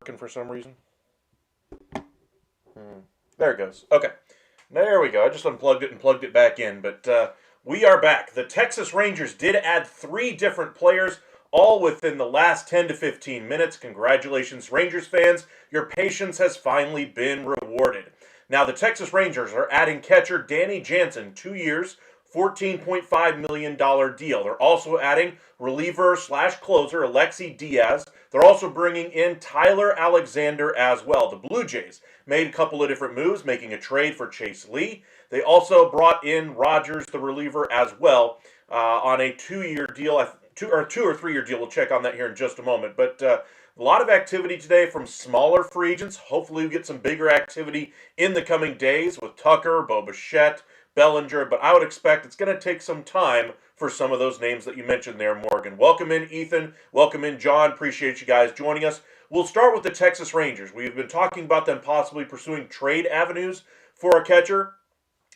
Working for some reason. There it goes. Okay. There we go. I just unplugged it and plugged it back in. But we are back. The Texas Rangers did add 3 different players, all within the last 10 to 15 minutes. Congratulations, Rangers fans. Your patience has finally been rewarded. Now, the Texas Rangers are adding catcher Danny Jansen, 2 years, $14.5 million deal. They're also adding reliever slash closer Alexi Diaz. They're also bringing in Tyler Alexander as well. The Blue Jays made a couple of different moves, making a trade for Chase Lee. They also brought in Rogers, the reliever, as well, on a 2-year deal, two or 3-year deal. We'll check on that here in just a moment. But a lot of activity today from smaller free agents. Hopefully we get some bigger activity in the coming days with Tucker, Bo Bichette, Bellinger, but I would expect it's going to take some time for some of those names that you mentioned there, Morgan. Welcome in, Ethan. Welcome in, John. Appreciate you guys joining us. We'll start with the Texas Rangers. We've been talking about them possibly pursuing trade avenues for a catcher.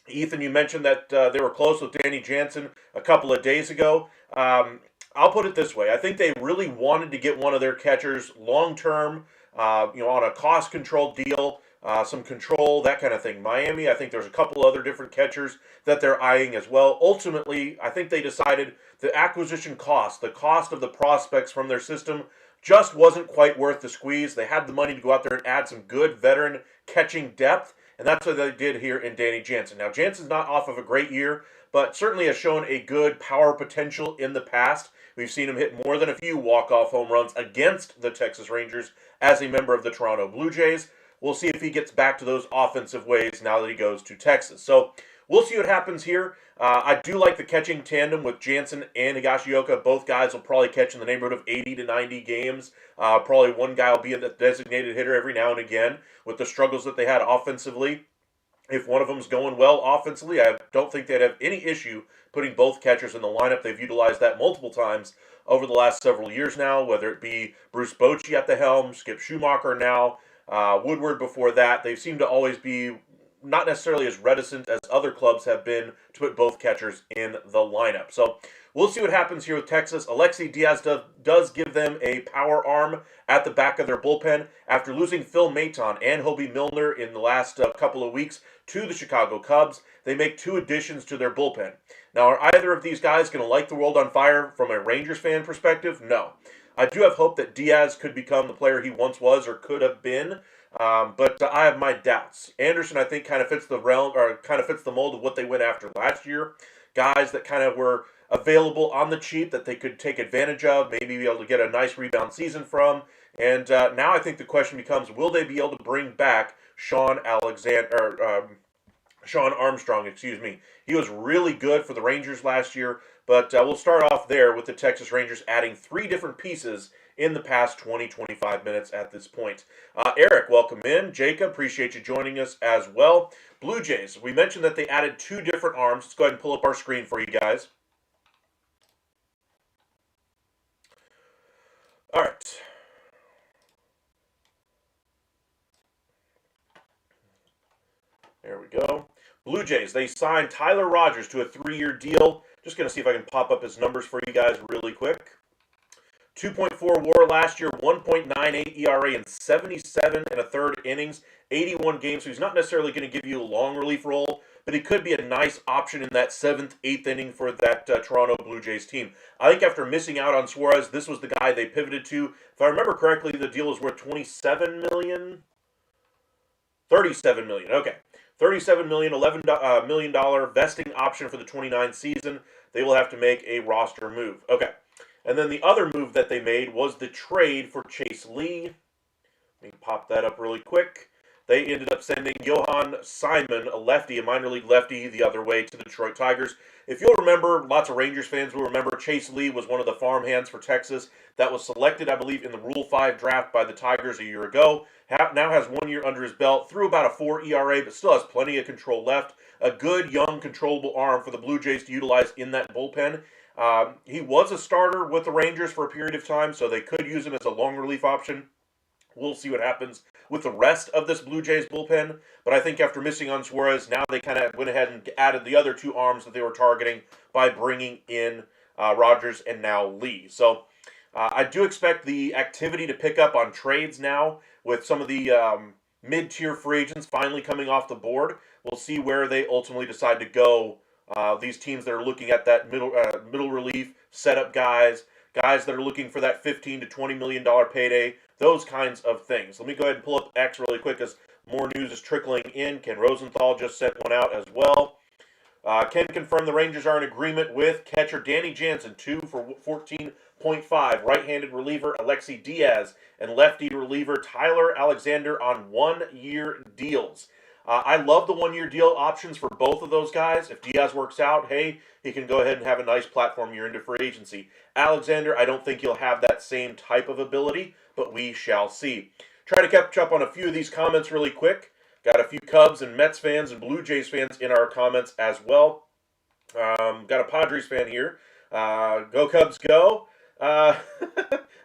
Ethan, you mentioned that they were close with Danny Jansen a couple of days ago. I'll put it this way. I think they really wanted to get one of their catchers long-term, on a cost-controlled deal. Some control, that kind of thing. Miami, I think there's a couple other different catchers that they're eyeing as well. Ultimately, I think they decided the acquisition cost, the cost of the prospects from their system, just wasn't quite worth the squeeze. They had the money to go out there and add some good veteran catching depth, and that's what they did here in Danny Jansen. Now, Jansen's not off of a great year, but certainly has shown a good power potential in the past. We've seen him hit more than a few walk-off home runs against the Texas Rangers as a member of the Toronto Blue Jays. We'll see if he gets back to those offensive ways now that he goes to Texas. So we'll see what happens here. I do like the catching tandem with Jansen and Higashioka. Both guys will probably catch in the neighborhood of 80 to 90 games. Probably one guy will be a designated hitter every now and again with the struggles that they had offensively. If one of them's going well offensively, I don't think they'd have any issue putting both catchers in the lineup. They've utilized that multiple times over the last several years now, whether it be Bruce Bochy at the helm, Skip Schumacher now, Woodward before that. They seem to always be not necessarily as reticent as other clubs have been to put both catchers in the lineup. So we'll see what happens here with Texas. Alexi Diaz does give them a power arm at the back of their bullpen. After losing Phil Maton and Hobie Milner in the last couple of weeks to the Chicago Cubs, they make 2 additions to their bullpen. Now, are either of these guys going to light the world on fire from a Rangers fan perspective? No. I do have hope that Diaz could become the player he once was or could have been, but I have my doubts. Anderson, I think, kind of fits the realm or kind of fits the mold of what they went after last year. Guys that kind of were available on the cheap that they could take advantage of, maybe be able to get a nice rebound season from. And now I think the question becomes, will they be able to bring back Sean Sean Armstrong, excuse me. He was really good for the Rangers last year, but we'll start off there with the Texas Rangers adding 3 different pieces in the past 25 minutes at this point. Eric, welcome in. Jacob, appreciate you joining us as well. Blue Jays, we mentioned that they added 2 different arms. Let's go ahead and pull up our screen for you guys. All right. There we go. Blue Jays, they signed Tyler Rogers to a 3-year deal. Just going to see if I can pop up his numbers for you guys really quick. 2.4 WAR last year, 1.98 ERA in 77 and a third innings, 81 games. So he's not necessarily going to give you a long relief role, but he could be a nice option in that 7th, 8th inning for that Toronto Blue Jays team. I think after missing out on Suarez, this was the guy they pivoted to. If I remember correctly, the deal was worth $27 million? $37 million, okay. $37 million, $11 million vesting option for the 29 season. They will have to make a roster move. Okay. And then the other move that they made was the trade for Chase Lee. Let me pop that up really quick. They ended up sending Johan Simon, a lefty, a minor league lefty, the other way to the Detroit Tigers. If you'll remember, lots of Rangers fans will remember Chase Lee was one of the farmhands for Texas that was selected, I believe, in the Rule 5 draft by the Tigers a year ago. Now has 1 year under his belt, threw about a 4 ERA, but still has plenty of control left. A good, young, controllable arm for the Blue Jays to utilize in that bullpen. He was a starter with the Rangers for a period of time, so they could use him as a long relief option. We'll see what happens with the rest of this Blue Jays bullpen. But I think after missing on Suarez, now they kind of went ahead and added the other 2 arms that they were targeting by bringing in Rogers and now Lee. So I do expect the activity to pick up on trades now with some of the mid-tier free agents finally coming off the board. We'll see where they ultimately decide to go. These teams that are looking at that middle relief, setup guys that are looking for that $15 to $20 million payday, those kinds of things. Let me go ahead and pull up X really quick as more news is trickling in. Ken Rosenthal just sent one out as well. Ken confirmed the Rangers are in agreement with catcher Danny Jansen, 2 for 14.5, right-handed reliever Alexi Diaz, and lefty reliever Tyler Alexander on 1-year deals. I love the 1-year deal options for both of those guys. If Diaz works out, hey, he can go ahead and have a nice platform year into free agency. Alexander, I don't think he'll have that same type of ability, but we shall see. Try to catch up on a few of these comments really quick. Got a few Cubs and Mets fans and Blue Jays fans in our comments as well. Got a Padres fan here. Go Cubs, go. I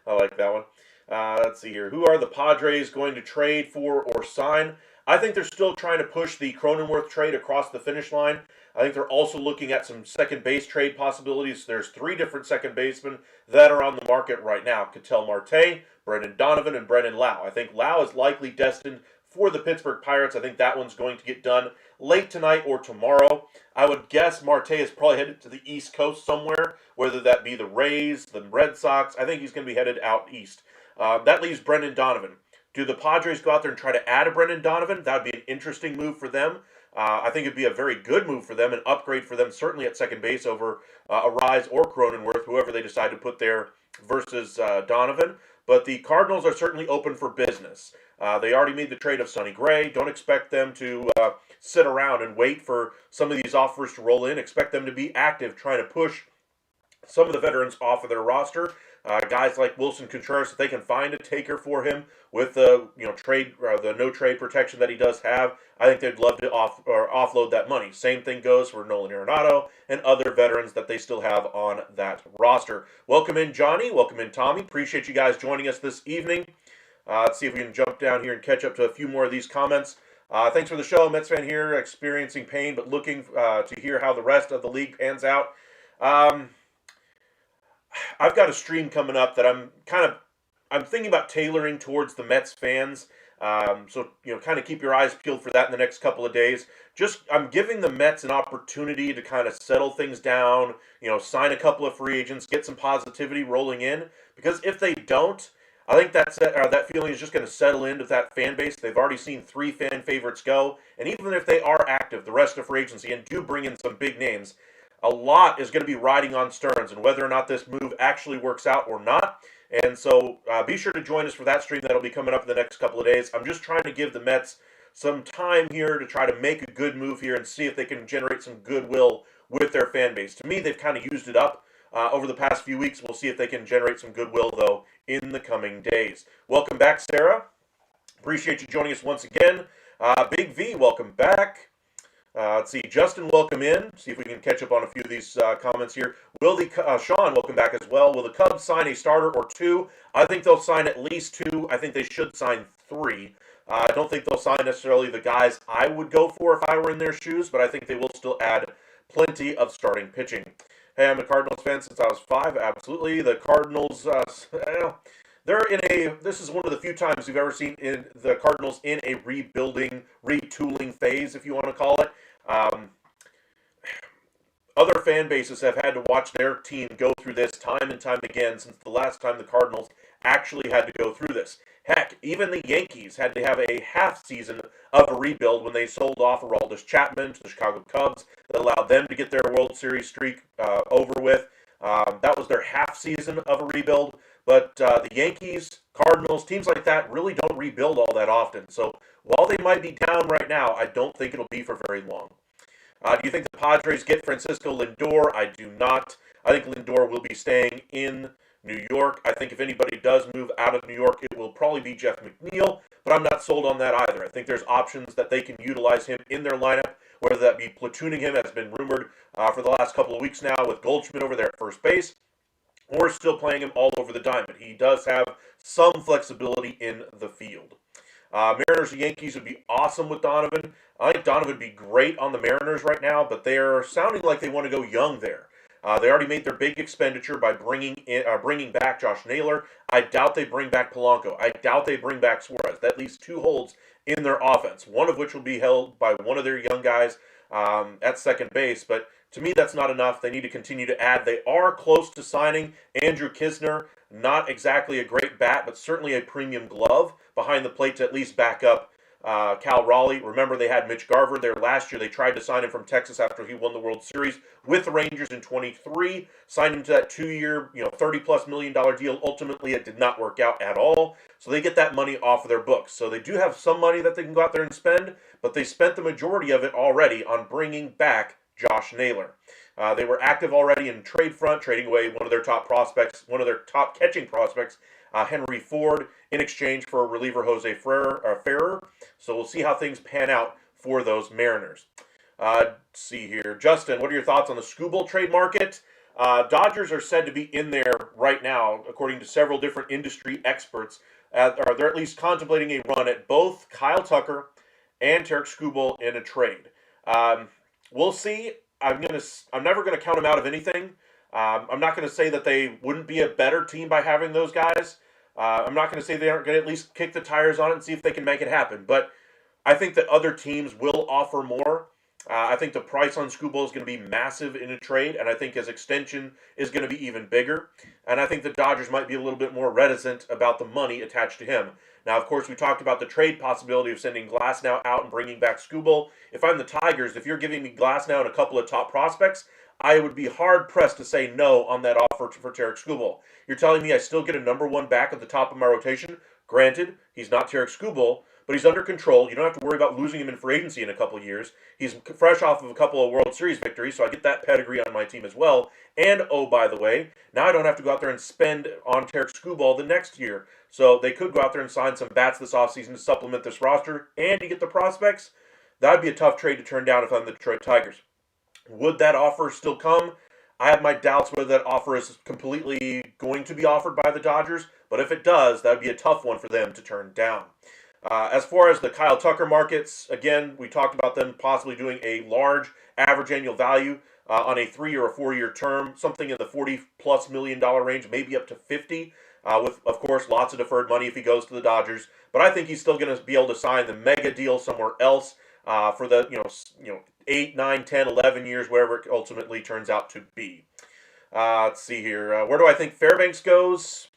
like that one. Let's see here. Who are the Padres going to trade for or sign? I think they're still trying to push the Cronenworth trade across the finish line. I think they're also looking at some second base trade possibilities. There's 3 different second basemen that are on the market right now. Ketel Marte, Brendan Donovan, and Brendan Lau. I think Lau is likely destined for the Pittsburgh Pirates. I think that one's going to get done late tonight or tomorrow. I would guess Marte is probably headed to the East Coast somewhere, whether that be the Rays, the Red Sox. I think he's going to be headed out east. That leaves Brendan Donovan. Do the Padres go out there and try to add a Brendan Donovan? That would be an interesting move for them. I think it'd be a very good move for them, an upgrade for them, certainly at second base over Arise or Cronenworth, whoever they decide to put there versus Donovan. But the Cardinals are certainly open for business. They already made the trade of Sonny Gray. Don't expect them to sit around and wait for some of these offers to roll in. Expect them to be active, trying to push some of the veterans off of their roster. Guys like Wilson Contreras, if they can find a taker for him with the trade the no trade protection that he does have, I think they'd love to offload that money. Same thing goes for Nolan Arenado and other veterans that they still have on that roster. Welcome in Johnny, welcome in Tommy. Appreciate you guys joining us this evening. Let's see if we can jump down here and catch up to a few more of these comments. Thanks for the show, Mets fan here, experiencing pain but looking to hear how the rest of the league pans out. I've got a stream coming up that I'm thinking about tailoring towards the Mets fans. So kind of keep your eyes peeled for that in the next couple of days. I'm giving the Mets an opportunity to kind of settle things down, sign a couple of free agents, get some positivity rolling in. Because if they don't, I think that feeling is just going to settle into that fan base. They've already seen 3 fan favorites go, and even if they are active the rest of free agency and do bring in some big names, a lot is going to be riding on Stearns and whether or not this move actually works out or not. And so be sure to join us for that stream that'll be coming up in the next couple of days. I'm just trying to give the Mets some time here to try to make a good move here and see if they can generate some goodwill with their fan base. To me, they've kind of used it up over the past few weeks. We'll see if they can generate some goodwill, though, in the coming days. Welcome back, Sarah. Appreciate you joining us once again. Big V, welcome back. Let's see, Justin, welcome in. See if we can catch up on a few of these comments here. Sean, welcome back as well. Will the Cubs sign a starter or two? I think they'll sign at least two. I think they should sign three. I don't think they'll sign necessarily the guys I would go for if I were in their shoes, but I think they will still add plenty of starting pitching. Hey, I'm a Cardinals fan since I was 5. Absolutely. The Cardinals, this is one of the few times we've ever seen the Cardinals in a rebuilding, retooling phase, if you want to call it. Other fan bases have had to watch their team go through this time and time again since the last time the Cardinals actually had to go through this. Heck, even the Yankees had to have a half season of a rebuild when they sold off Aroldis Chapman to the Chicago Cubs. That allowed them to get their World Series streak over with. That was their half season of a rebuild. But the Yankees, Cardinals, teams like that really don't rebuild all that often. So while they might be down right now, I don't think it'll be for very long. Do you think the Padres get Francisco Lindor? I do not. I think Lindor will be staying in New York. I think if anybody does move out of New York, it will probably be Jeff McNeil, but I'm not sold on that either. I think there's options that they can utilize him in their lineup, whether that be platooning him, as been rumored for the last couple of weeks now, with Goldschmidt over there at first base, or still playing him all over the diamond. He does have some flexibility in the field. Mariners and Yankees would be awesome with Donovan. I think Donovan would be great on the Mariners right now, but they're sounding like they want to go young there. They already made their big expenditure by bringing back Josh Naylor. I doubt they bring back Polanco. I doubt they bring back Suarez. That leaves two holes in their offense, one of which will be held by one of their young guys at second base. But to me, that's not enough. They need to continue to add. They are close to signing Andrew Kisner. Not exactly a great bat, but certainly a premium glove behind the plate to at least back up Cal Raleigh. Remember, they had Mitch Garver there last year. They tried to sign him from Texas after he won the World Series with the Rangers in 23. Signed him to that 2-year, $30+ million deal. Ultimately, it did not work out at all. So they get that money off of their books. So they do have some money that they can go out there and spend, but they spent the majority of it already on bringing back Josh Naylor. They were active already in trade front, trading away one of their top prospects, one of their top catching prospects, Henry Ford, in exchange for reliever Jose Ferrer. So we'll see how things pan out for those Mariners. Let's see here. Justin, what are your thoughts on the Skubal trade market? Dodgers are said to be in there right now, according to several different industry experts. They're at least contemplating a run at both Kyle Tucker and Tarik Skubal in a trade. We'll see. I'm never going to count them out of anything. I'm not going to say that they wouldn't be a better team by having those guys. I'm not going to say they aren't going to at least kick the tires on it and see if they can make it happen. But I think that other teams will offer more. I think the price on Skubal is going to be massive in a trade, and I think his extension is going to be even bigger. And I think the Dodgers might be a little bit more reticent about the money attached to him. Now, of course, we talked about the trade possibility of sending Glasnow out and bringing back Skubal. If I'm the Tigers, if you're giving me Glasnow and a couple of top prospects, I would be hard-pressed to say no on that offer for Tarik Skubal. You're telling me I still get a number one back at the top of my rotation? Granted, he's not Tarik Skubal, but he's under control. You don't have to worry about losing him in free agency in a couple of years. He's fresh off of a couple of World Series victories, so I get that pedigree on my team as well. And, oh, by the way, now I don't have to go out there and spend on Tarik Skubal the next year. So they could go out there and sign some bats this offseason to supplement this roster, and you get the prospects. That would be a tough trade to turn down if I'm the Detroit Tigers. Would that offer still come? I have my doubts whether that offer is completely going to be offered by the Dodgers, but if it does, that would be a tough one for them to turn down. As far as the Kyle Tucker markets, again, we talked about them possibly doing a large average annual value on a 3 or a 4 year term, something in the $40+ million range, maybe up to 50, with, of course, lots of deferred money if he goes to the Dodgers. But I think he's still going to be able to sign the mega deal somewhere else for the 8, 9, 10, 11 years, wherever it ultimately turns out to be. Let's see here. Where do I think Fairbanks goes?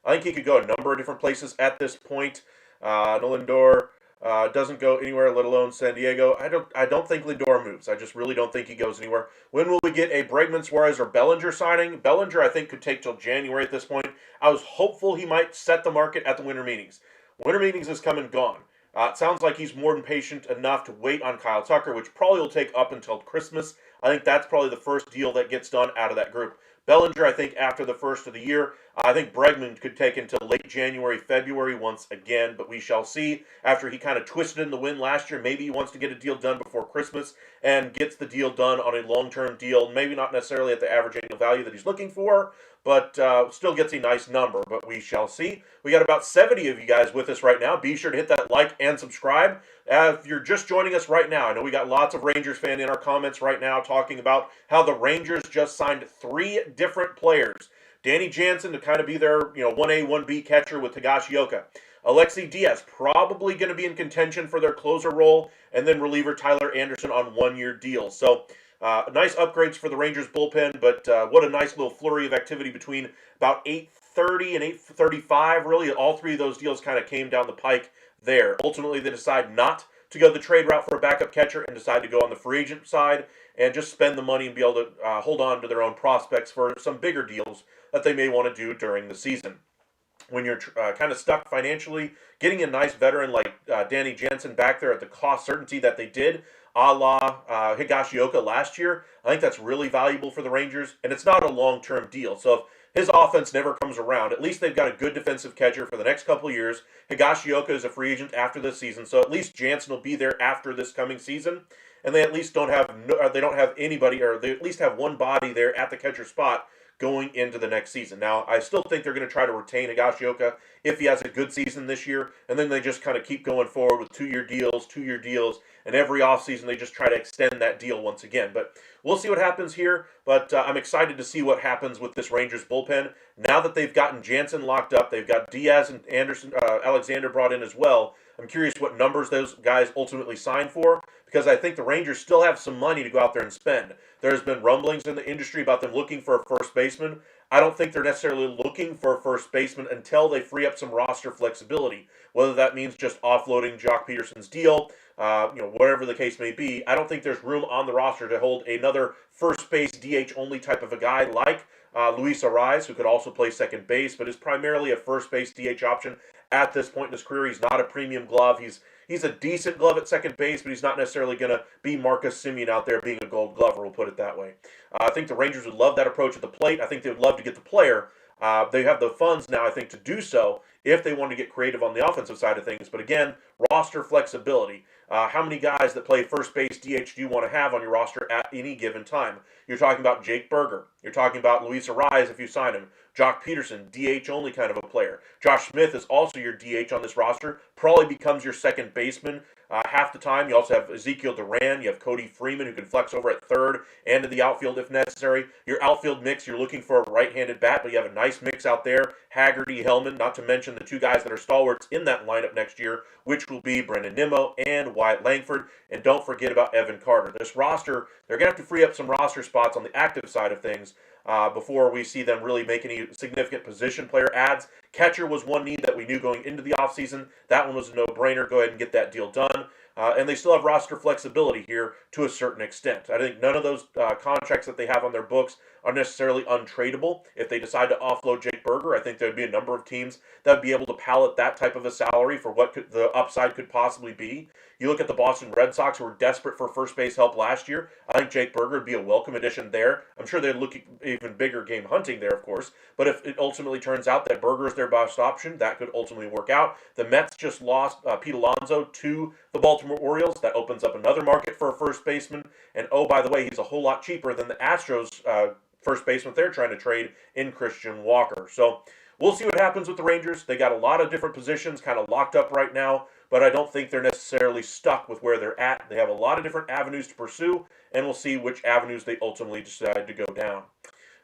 I think he could go a number of different places at this point. Lindor doesn't go anywhere, let alone San Diego. I don't think Lindor moves. I just really don't think he goes anywhere. When will we get a Bregman, Suarez, or Bellinger signing? Bellinger, I think, could take till January at this point. I was hopeful he might set the market at the winter meetings. Winter meetings has come and gone. It sounds like he's more than patient enough to wait on Kyle Tucker, which probably will take up until Christmas. I think that's probably the first deal that gets done out of that group. Bellinger, I think, after the first of the year. I think Bregman could take until late January, February once again, but we shall see. After he kind of twisted in the wind last year, maybe he wants to get a deal done before Christmas and gets the deal done on a long-term deal, maybe not necessarily at the average annual value that he's looking for, but still gets a nice number, but we shall see. We got about 70 of you guys with us right now. Be sure to hit that like and subscribe. If you're just joining us right now, I know we got lots of Rangers fans in our comments right now talking about how the Rangers just signed 3 different players. Danny Jansen to kind of be their 1A, 1B catcher with Higashioka. Alexi Diaz probably going to be in contention for their closer role, and then reliever Tyler Anderson on 1-year deals. So nice upgrades for the Rangers bullpen, but what a nice little flurry of activity between about 8:30 and 8:35. Really, all 3 of those deals kind of came down the pike there. Ultimately, they decide not to go the trade route for a backup catcher and decide to go on the free agent side and just spend the money and be able to hold on to their own prospects for some bigger deals that they may want to do during the season. When you're kind of stuck financially, getting a nice veteran like Danny Jansen back there at the cost certainty that they did, a la Higashioka last year, I think that's really valuable for the Rangers, and it's not a long-term deal. So if his offense never comes around, at least they've got a good defensive catcher for the next couple of years. Higashioka is a free agent after this season, so at least Jansen will be there after this coming season, and they at least don't have anybody, or they at least have one body there at the catcher spot going into the next season. Now, I still think they're going to try to retain Higashioka if he has a good season this year, and then they just kind of keep going forward with 2-year deals, and every offseason they just try to extend that deal once again. But we'll see what happens here, but I'm excited to see what happens with this Rangers bullpen. Now that they've gotten Jansen locked up, they've got Diaz and Alexander brought in as well. I'm curious what numbers those guys ultimately sign for, because I think the Rangers still have some money to go out there and spend. There's been rumblings in the industry about them looking for a first baseman. I don't think they're necessarily looking for a first baseman until they free up some roster flexibility, whether that means just offloading Jock Peterson's deal, whatever the case may be. I don't think there's room on the roster to hold another first base DH only type of a guy like Luis Arraez, who could also play second base, but is primarily a first base DH option at this point in his career. He's not a premium glove. He's a decent glove at second base, but he's not necessarily going to be Marcus Semien out there being a gold glover, we'll put it that way. I think the Rangers would love that approach at the plate. I think they would love to get the player. They have the funds now, I think, to do so if they want to get creative on the offensive side of things. But again, roster flexibility. How many guys that play first base DH do you want to have on your roster at any given time? You're talking about Jake Berger. You're talking about Luis Arraez if you sign him. Jock Peterson, DH only kind of a player. Josh Smith is also your DH on this roster. Probably becomes your second baseman half the time. You also have Ezekiel Duran. You have Cody Freeman, who can flex over at third and to the outfield if necessary. Your outfield mix, you're looking for a right-handed bat, but you have a nice mix out there. Haggerty, Hellman, not to mention the 2 guys that are stalwarts in that lineup next year, which will be Brendan Nimmo and Wyatt Langford. And don't forget about Evan Carter. This roster, they're going to have to free up some roster spots on the active side of things before we see them really make any significant position player adds. Catcher was one need that we knew going into the offseason. That one was a no-brainer. Go ahead and get that deal done. And they still have roster flexibility here to a certain extent. I think none of those contracts that they have on their books are necessarily untradeable. If they decide to offload Jake Berger, I think there would be a number of teams that would be able to pallet that type of a salary for what the upside could possibly be. You look at the Boston Red Sox, who were desperate for first base help last year. I think Jake Berger would be a welcome addition there. I'm sure they'd look even bigger game hunting there, of course. But if it ultimately turns out that Berger is their best option, that could ultimately work out. The Mets just lost Pete Alonso to the Baltimore Orioles. That opens up another market for a first baseman. And oh, by the way, he's a whole lot cheaper than the Astros first baseman they're trying to trade in Christian Walker. So we'll see what happens with the Rangers. They got a lot of different positions kind of locked up right now, but I don't think they're necessarily stuck with where they're at. They have a lot of different avenues to pursue, and we'll see which avenues they ultimately decide to go down.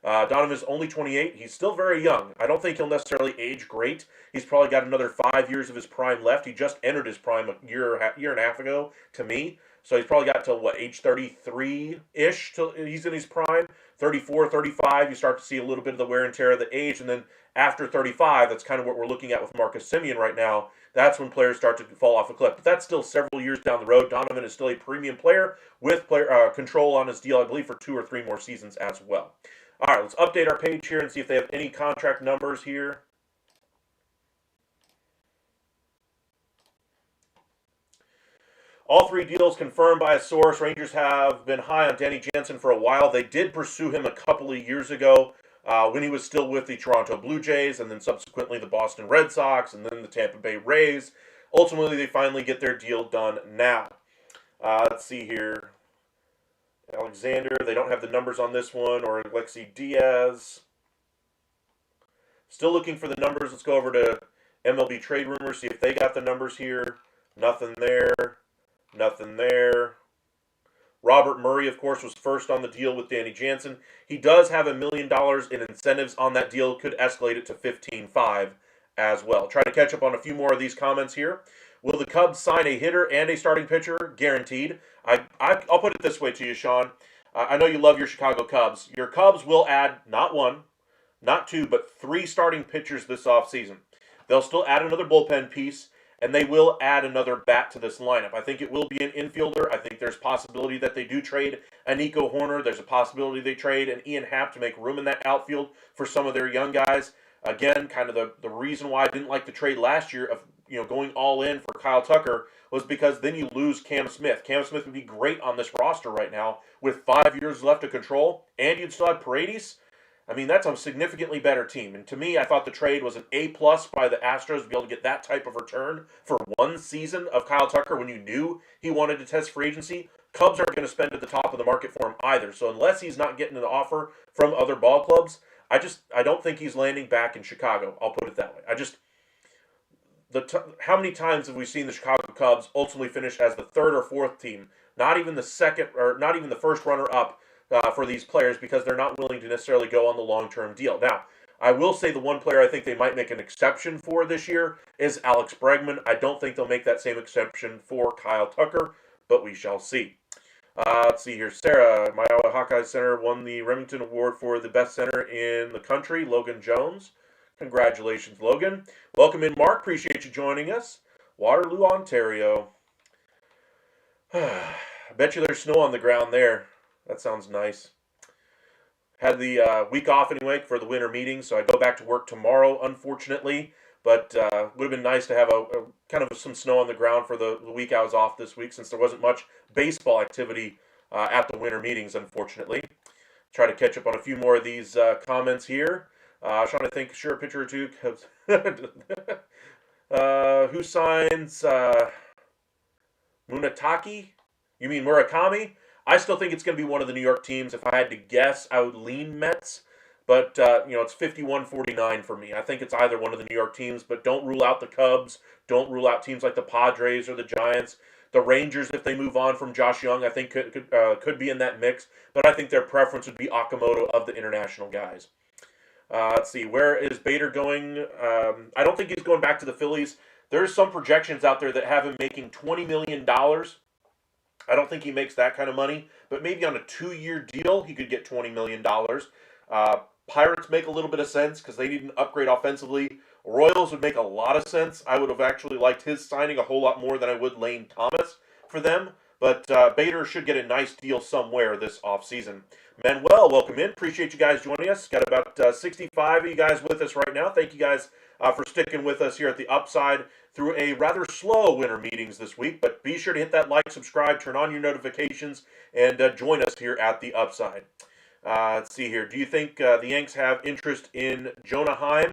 Donovan is only 28. He's still very young. I don't think he'll necessarily age great. He's probably got another 5 years of his prime left. He just entered his prime a year and a half ago to me. So he's probably got to, age 33-ish till he's in his prime. 34, 35, you start to see a little bit of the wear and tear of the age. And then after 35, that's kind of what we're looking at with Marcus Semien right now. That's when players start to fall off a cliff. But that's still several years down the road. Donovan is still a premium player with player control on his deal, I believe, for 2 or 3 more seasons as well. All right, let's update our page here and see if they have any contract numbers here. All three deals confirmed by a source. Rangers have been high on Danny Jansen for a while. They did pursue him a couple of years ago when he was still with the Toronto Blue Jays, and then subsequently the Boston Red Sox, and then the Tampa Bay Rays. Ultimately, they finally get their deal done now. Let's see here. Alexander, they don't have the numbers on this one, or Alexi Diaz. Still looking for the numbers. Let's go over to MLB Trade Rumors, see if they got the numbers here. Nothing there. Nothing there. Robert Murray, of course, was first on the deal with Danny Jansen. He does have $1 million in incentives on that deal. Could escalate it to 15.5 as well. Try to catch up on a few more of these comments here. Will the Cubs sign a hitter and a starting pitcher? Guaranteed. I'll put it this way to you, Sean. I know you love your Chicago Cubs. Your Cubs will add not one, not two, but 3 starting pitchers this offseason. They'll still add another bullpen piece, and they will add another bat to this lineup. I think it will be an infielder. I think there's possibility that they do trade a Nico Horner. There's a possibility they trade an Ian Happ to make room in that outfield for some of their young guys. Again, kind of the reason why I didn't like the trade last year of going all in for Kyle Tucker was because then you lose Cam Smith. Cam Smith would be great on this roster right now with 5 years left to control, and you'd still have Paredes. I mean, that's a significantly better team. And to me, I thought the trade was an A+ by the Astros to be able to get that type of return for one season of Kyle Tucker when you knew he wanted to test free agency. Cubs aren't going to spend at the top of the market for him either. So unless he's not getting an offer from other ball clubs, I don't think he's landing back in Chicago. I'll put it that way. How many times have we seen the Chicago Cubs ultimately finish as the third or fourth team, not even the second or not even the first runner-up for these players because they're not willing to necessarily go on the long-term deal. Now, I will say the one player I think they might make an exception for this year is Alex Bregman. I don't think they'll make that same exception for Kyle Tucker, but we shall see. Let's see here. Sarah, my Hawkeye Center won the Remington Award for the best center in the country, Logan Jones. Congratulations, Logan. Welcome in, Mark. Appreciate you joining us. Waterloo, Ontario. I bet you there's snow on the ground there. That sounds nice. Had the week off anyway for the winter meetings, so I go back to work tomorrow, unfortunately. But would have been nice to have a kind of some snow on the ground for the week I was off this week, since there wasn't much baseball activity at the winter meetings, unfortunately. Try to catch up on a few more of these comments here. Trying to think, sure, a pitcher or two. Who signs Munataki? You mean Murakami? I still think it's going to be one of the New York teams. If I had to guess, I would lean Mets. But, it's 51-49 for me. I think it's either one of the New York teams, but don't rule out the Cubs. Don't rule out teams like the Padres or the Giants. The Rangers, if they move on from Josh Young, I think could be in that mix. But I think their preference would be Okamoto of the international guys. Let's see, where is Bader going? I don't think he's going back to the Phillies. There's some projections out there that have him making $20 million. I don't think he makes that kind of money, but maybe on a 2-year deal, he could get $20 million. Pirates make a little bit of sense because they need an upgrade offensively. Royals would make a lot of sense. I would have actually liked his signing a whole lot more than I would Lane Thomas for them. But Bader should get a nice deal somewhere this offseason. Manuel, welcome in. Appreciate you guys joining us. Got about 65 of you guys with us right now. Thank you guys for sticking with us here at the Upside through a rather slow winter meetings this week. But be sure to hit that like, subscribe, turn on your notifications, and join us here at the Upside. Let's see here. Do you think the Yanks have interest in Jonah Heim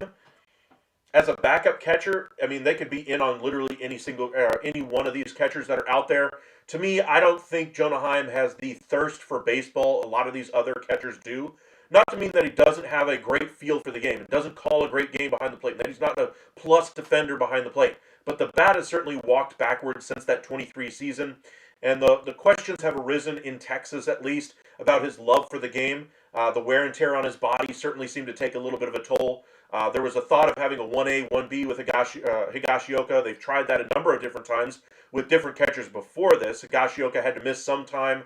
as a backup catcher? I mean, they could be in on literally any one of these catchers that are out there. To me, I don't think Jonah Heim has the thirst for baseball a lot of these other catchers do. Not to mean that he doesn't have a great feel for the game and doesn't call a great game behind the plate, and that he's not a plus defender behind the plate. But the bat has certainly walked backwards since that 23 season. And the questions have arisen in Texas, at least, about his love for the game. The wear and tear on his body certainly seemed to take a little bit of a toll. There was a thought of having a 1A, 1B with Higashioka. They've tried that a number of different times with different catchers before this. Higashioka had to miss some time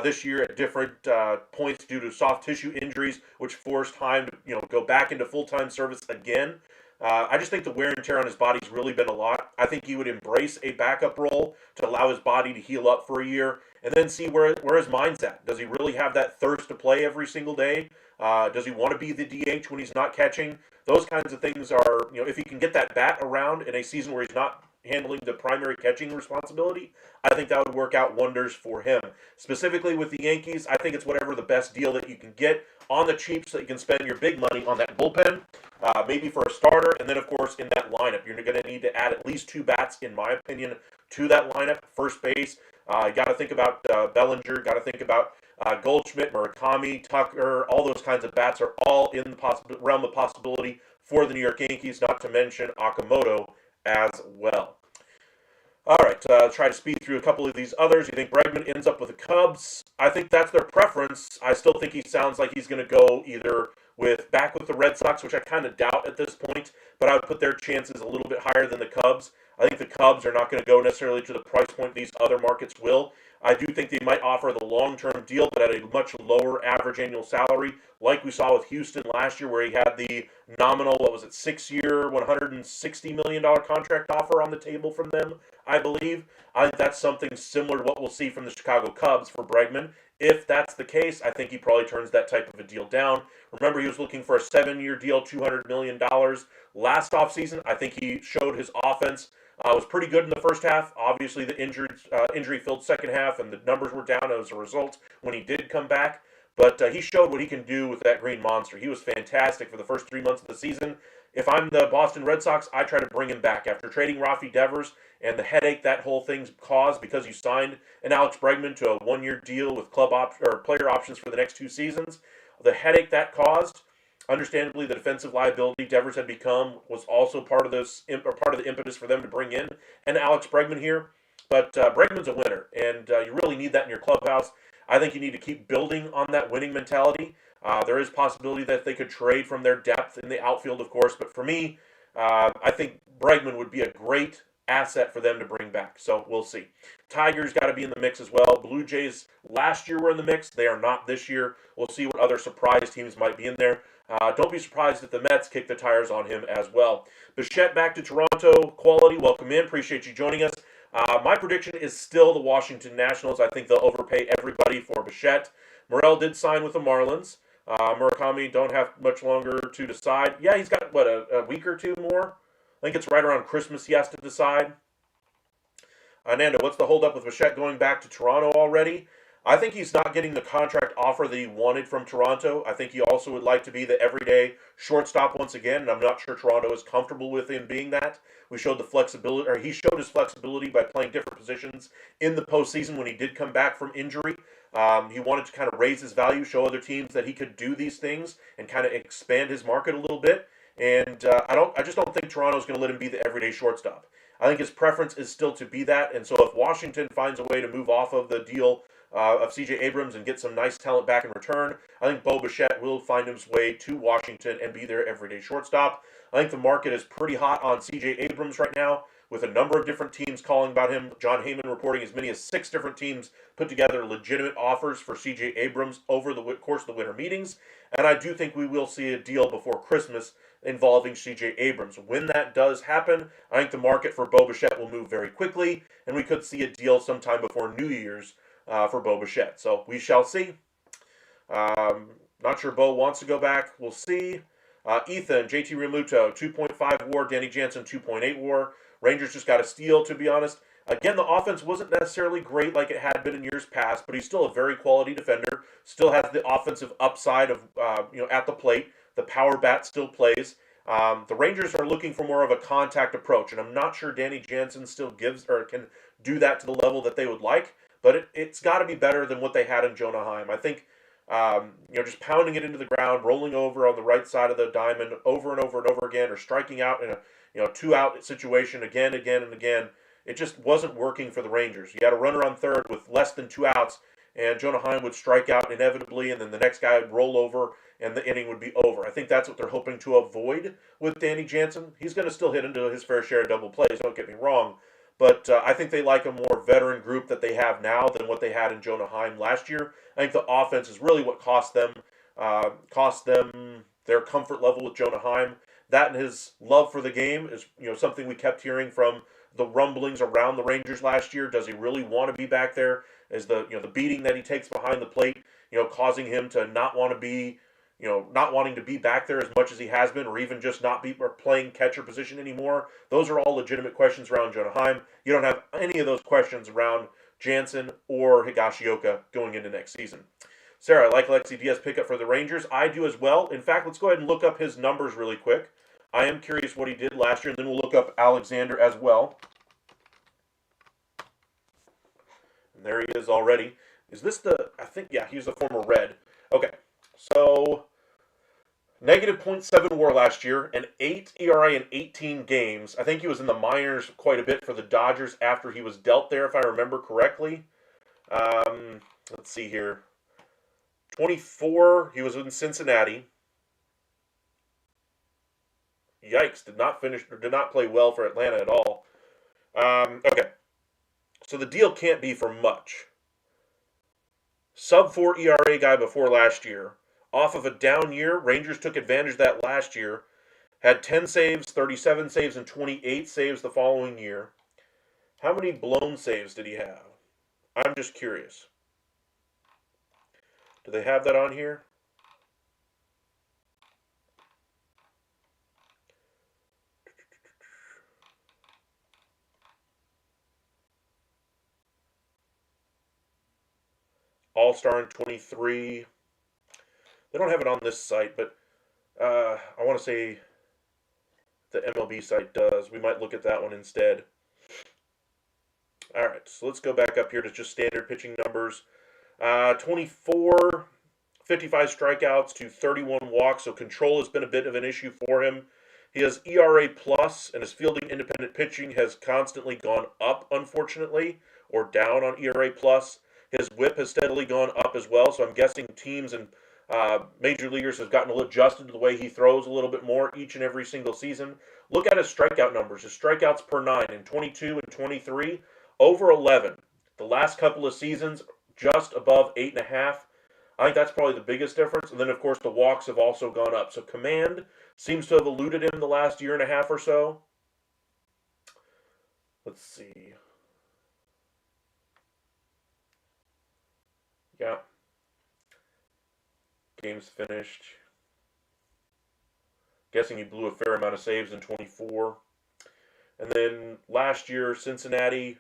this year at different points due to soft tissue injuries, which forced Heim to go back into full-time service again. I just think the wear and tear on his body's really been a lot. I think he would embrace a backup role to allow his body to heal up for a year and then see where his mind's at. Does he really have that thirst to play every single day? Does he want to be the DH when he's not catching? Those kinds of things are, if he can get that bat around in a season where he's not handling the primary catching responsibility, I think that would work out wonders for him. Specifically with the Yankees, I think it's whatever the best deal that you can get on the cheap so that you can spend your big money on that bullpen, maybe for a starter, and then, of course, in that lineup. You're going to need to add at least 2 bats, in my opinion, to that lineup. First base, you got to think about Bellinger, got to think about Goldschmidt, Murakami, Tucker, all those kinds of bats are all in the realm of possibility for the New York Yankees, not to mention Okamoto as well. All right, try to speed through a couple of these others. You think Bregman ends up with the Cubs? I think that's their preference. I still think he sounds like he's going to go either back with the Red Sox, which I kind of doubt at this point, but I would put their chances a little bit higher than the Cubs. I think the Cubs are not going to go necessarily to the price point these other markets will. I do think they might offer the long-term deal, but at a much lower average annual salary, like we saw with Houston last year, where he had the nominal, 6-year, $160 million contract offer on the table from them, I believe. I think that's something similar to what we'll see from the Chicago Cubs for Bregman. If that's the case, I think he probably turns that type of a deal down. Remember, he was looking for a 7-year deal, $200 million last offseason. I think he showed his offense was pretty good in the first half. Obviously, the injury-filled second half, and the numbers were down as a result when he did come back. But he showed what he can do with that green monster. He was fantastic for the first 3 months of the season. If I'm the Boston Red Sox, I try to bring him back. After trading Rafi Devers and the headache that whole thing's caused because you signed an Alex Bregman to a 1-year deal with player options for the next 2 seasons, the headache that caused, understandably, the defensive liability Devers had become was also part of the impetus for them to bring in an Alex Bregman here. But Bregman's a winner, and you really need that in your clubhouse. I think you need to keep building on that winning mentality. There is possibility that they could trade from their depth in the outfield, of course. But for me, I think Bregman would be a great asset for them to bring back. So we'll see. Tigers got to be in the mix as well. Blue Jays last year were in the mix. They are not this year. We'll see what other surprise teams might be in there. Don't be surprised if the Mets kick the tires on him as well. Bichette back to Toronto. Quality, welcome in. Appreciate you joining us. My prediction is still the Washington Nationals. I think they'll overpay everybody for Bichette. Morel did sign with the Marlins. Murakami don't have much longer to decide. Yeah, he's got, a week or 2 more? I think it's right around Christmas he has to decide. Nando, what's the holdup with Bichette going back to Toronto already? I think he's not getting the contract offer that he wanted from Toronto. I think he also would like to be the everyday shortstop once again, and I'm not sure Toronto is comfortable with him being that. He showed his flexibility by playing different positions in the postseason when he did come back from injury. He wanted to kind of raise his value, show other teams that he could do these things, and kind of expand his market a little bit. And I just don't think Toronto's going to let him be the everyday shortstop. I think his preference is still to be that, and so if Washington finds a way to move off of the deal of C.J. Abrams and get some nice talent back in return, I think Bo Bichette will find his way to Washington and be their everyday shortstop. I think the market is pretty hot on C.J. Abrams right now, with a number of different teams calling about him. John Heyman reporting as many as 6 different teams put together legitimate offers for C.J. Abrams over the course of the winter meetings, and I do think we will see a deal before Christmas involving C.J. Abrams. When that does happen, I think the market for Bo Bichette will move very quickly, and we could see a deal sometime before New Year's for Bo Bichette. So we shall see. Not sure Bo wants to go back. We'll see. Ethan, JT Realmuto, 2.5 WAR. Danny Jansen, 2.8 WAR. Rangers just got a steal, to be honest. Again, the offense wasn't necessarily great like it had been in years past, but he's still a very quality defender. Still has the offensive upside of at the plate. The power bat still plays. The Rangers are looking for more of a contact approach, and I'm not sure Danny Jansen still gives or can do that to the level that they would like. But it's got to be better than what they had in Jonah Heim. I think, just pounding it into the ground, rolling over on the right side of the diamond over and over and over again, or striking out in a 2-out situation again, and again. It just wasn't working for the Rangers. You had a runner on third with less than 2 outs, and Jonah Heim would strike out inevitably, and then the next guy would roll over, and the inning would be over. I think that's what they're hoping to avoid with Danny Jansen. He's going to still hit into his fair share of double plays, don't get me wrong. But I think they like a more veteran group that they have now than what they had in Jonah Heim last year. I think the offense is really what cost them their comfort level with Jonah Heim. That and his love for the game is something we kept hearing from the rumblings around the Rangers last year. Does he really want to be back there? Is the beating that he takes behind the plate causing him to not want to be not wanting to be back there as much as he has been, or even just not be or playing catcher position anymore. Those are all legitimate questions around Jonah Heim. You don't have any of those questions around Jansen or Higashioka going into next season. Sarah, I like Alexi Diaz pickup for the Rangers. I do as well. In fact, let's go ahead and look up his numbers really quick. I am curious what he did last year, and then we'll look up Alexander as well. And there he is already. Is this I think, yeah, he's a former Red. Okay, so negative .7 WAR last year, an 8 ERA in 18 games. I think he was in the minors quite a bit for the Dodgers after he was dealt there, if I remember correctly. Let's see here. 24, he was in Cincinnati. Yikes, did not play well for Atlanta at all. Okay, so the deal can't be for much. Sub 4 ERA guy before last year. Off of a down year, Rangers took advantage of that last year. Had 10 saves, 37 saves, and 28 saves the following year. How many blown saves did he have? I'm just curious. Do they have that on here? All-Star in 23. They don't have it on this site, but I want to say the MLB site does. We might look at that one instead. All right, so let's go back up here to just standard pitching numbers. 24, 55 strikeouts to 31 walks, so control has been a bit of an issue for him. He has ERA plus, and his fielding independent pitching has constantly gone up, unfortunately, or down on ERA plus. His whip has steadily gone up as well, so I'm guessing teams and major leaguers have gotten a little adjusted to the way he throws a little bit more each and every single season. Look at his strikeout numbers. His strikeouts per 9 in 22 and 23, over 11. The last couple of seasons, just above 8.5. I think that's probably the biggest difference. And then, of course, the walks have also gone up. So command seems to have eluded him the last year and a half or so. Let's see. Yeah. Games finished. Guessing he blew a fair amount of saves in 24. And then last year, Cincinnati,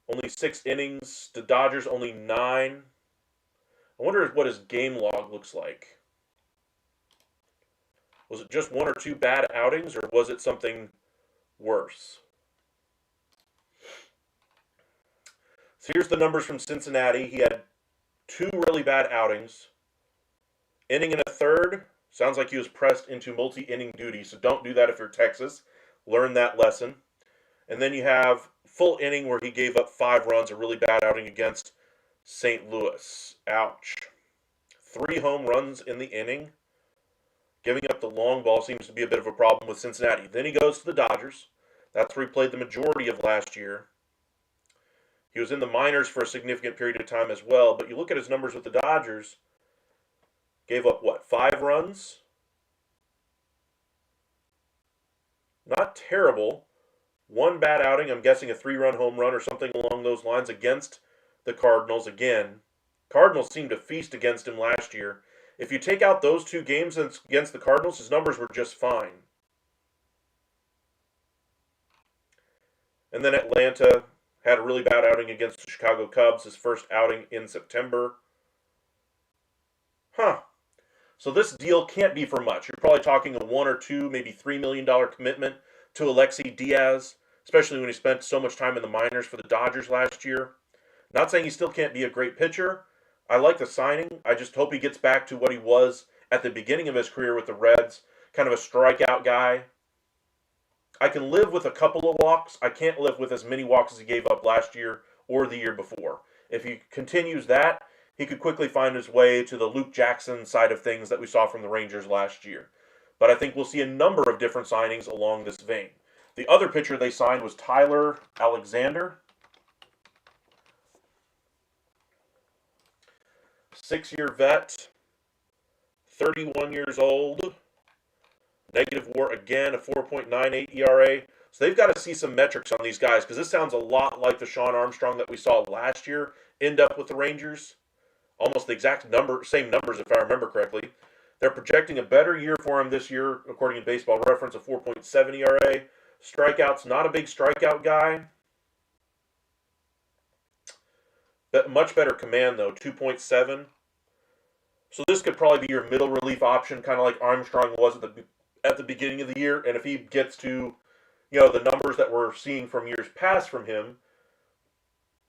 only 6 innings. The Dodgers, only 9. I wonder what his game log looks like. Was it just 1 or 2 bad outings, or was it something worse? So here's the numbers from Cincinnati. He had 2 really bad outings. Inning and a third. Sounds like he was pressed into multi-inning duty, so don't do that if you're Texas. Learn that lesson. And then you have full inning where he gave up 5 runs, a really bad outing against St. Louis. Ouch. 3 home runs in the inning. Giving up the long ball seems to be a bit of a problem with Cincinnati. Then he goes to the Dodgers. That's where he played the majority of last year. He was in the minors for a significant period of time as well, but you look at his numbers with the Dodgers, gave up, 5 runs? Not terrible. 1 bad outing, I'm guessing a 3-run home run or something along those lines against the Cardinals again. Cardinals seemed to feast against him last year. If you take out those 2 games against the Cardinals, his numbers were just fine. And then Atlanta had a really bad outing against the Chicago Cubs, his first outing in September. So this deal can't be for much. You're probably talking a $1 or $2, maybe $3 million commitment to Alexi Diaz, especially when he spent so much time in the minors for the Dodgers last year. Not saying he still can't be a great pitcher. I like the signing. I just hope he gets back to what he was at the beginning of his career with the Reds, kind of a strikeout guy. I can live with a couple of walks. I can't live with as many walks as he gave up last year or the year before. If he continues that, he could quickly find his way to the Luke Jackson side of things that we saw from the Rangers last year. But I think we'll see a number of different signings along this vein. The other pitcher they signed was Tyler Alexander. 6-year vet, 31 years old. Negative WAR again, a 4.98 ERA. So they've got to see some metrics on these guys, because this sounds a lot like the Sean Armstrong that we saw last year end up with the Rangers. Almost the exact same numbers if I remember correctly. They're projecting a better year for him this year, according to Baseball Reference, a 4.7 ERA. Strikeouts, not a big strikeout guy. But much better command, though, 2.7. So this could probably be your middle relief option, kind of like Armstrong was at the beginning of the year. And if he gets to, the numbers that we're seeing from years past from him,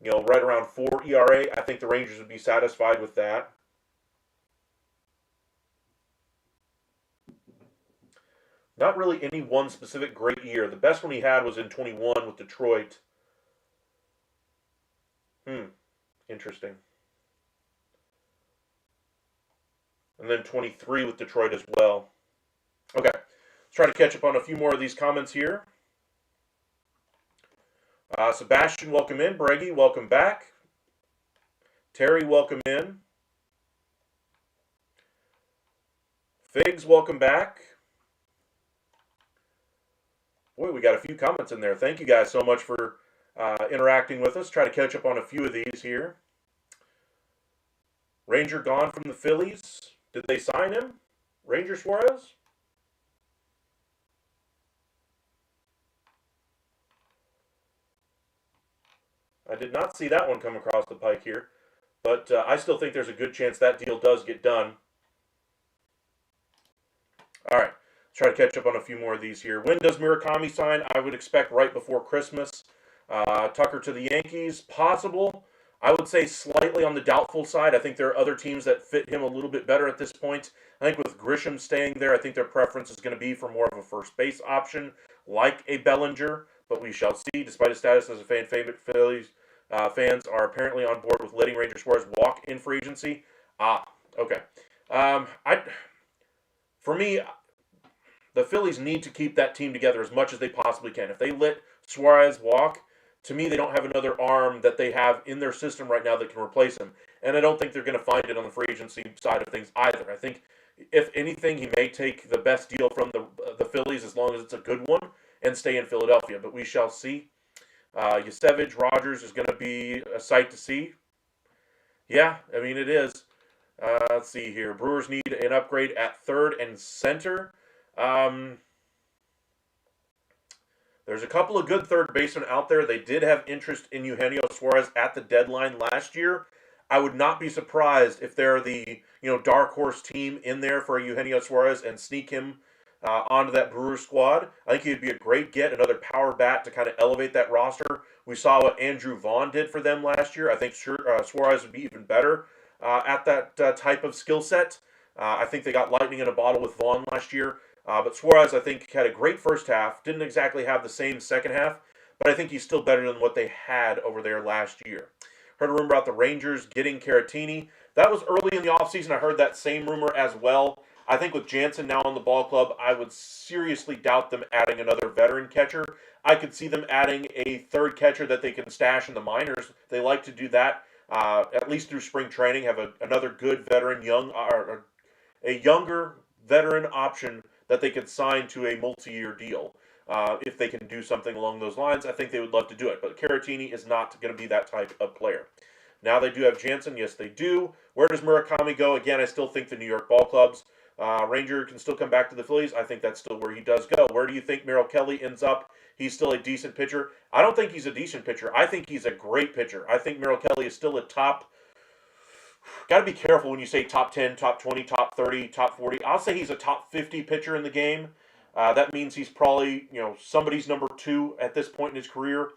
right around 4 ERA, I think the Rangers would be satisfied with that. Not really any one specific great year. The best one he had was in 21 with Detroit. Interesting. And then 23 with Detroit as well. Okay, let's try to catch up on a few more of these comments here. Sebastian, welcome in. Breggy, welcome back. Terry, welcome in. Figs, welcome back. Boy, we got a few comments in there. Thank you guys so much for interacting with us. Try to catch up on a few of these here. Ranger gone from the Phillies. Did they sign him? Ranger Suarez? I did not see that one come across the pike here. But I still think there's a good chance that deal does get done. All right. Let's try to catch up on a few more of these here. When does Murakami sign? I would expect right before Christmas. Tucker to the Yankees, possible. I would say slightly on the doubtful side. I think there are other teams that fit him a little bit better at this point. I think with Grisham staying there, I think their preference is going to be for more of a first base option, like a Bellinger. But we shall see. Despite his status as a fan favorite, Phillies fans are apparently on board with letting Ranger Suarez walk in free agency. Okay. For me, the Phillies need to keep that team together as much as they possibly can. If they let Suarez walk, to me, they don't have another arm that they have in their system right now that can replace him. And I don't think they're going to find it on the free agency side of things either. I think, if anything, he may take the best deal from the Phillies as long as it's a good one and stay in Philadelphia. But we shall see. Yasevich, Rogers is going to be a sight to see. Yeah, I mean, it is. Let's see here. Brewers need an upgrade at third and center. There's a couple of good third basemen out there. They did have interest in Eugenio Suarez at the deadline last year. I would not be surprised if they're the dark horse team in there for Eugenio Suarez and sneak him onto that Brewers squad. I think he'd be a great get, another power bat to kind of elevate that roster. We saw what Andrew Vaughn did for them last year. I think Suarez would be even better at that type of skill set. I think they got lightning in a bottle with Vaughn last year. But Suarez, I think, had a great first half. Didn't exactly have the same second half, but I think he's still better than what they had over there last year. Heard a rumor about the Rangers getting Caratini. That was early in the offseason. I heard that same rumor as well. I think with Jansen now on the ball club, I would seriously doubt them adding another veteran catcher. I could see them adding a third catcher that they can stash in the minors. They like to do that, at least through spring training, have another good veteran, a younger veteran option that they could sign to a multi-year deal. If they can do something along those lines, I think they would love to do it. But Caratini is not going to be that type of player. Now they do have Jansen. Yes, they do. Where does Murakami go? Again, I still think the New York ball clubs. Ranger can still come back to the Phillies. I think that's still where he does go. Where do you think Merrill Kelly ends up? He's still a decent pitcher. I don't think he's a decent pitcher. I think he's a great pitcher. I think Merrill Kelly is still a top. Got to be careful when you say top 10, top 20, top 30, top 40. I'll say he's a top 50 pitcher in the game. That means he's probably, somebody's number 2 at this point in his career.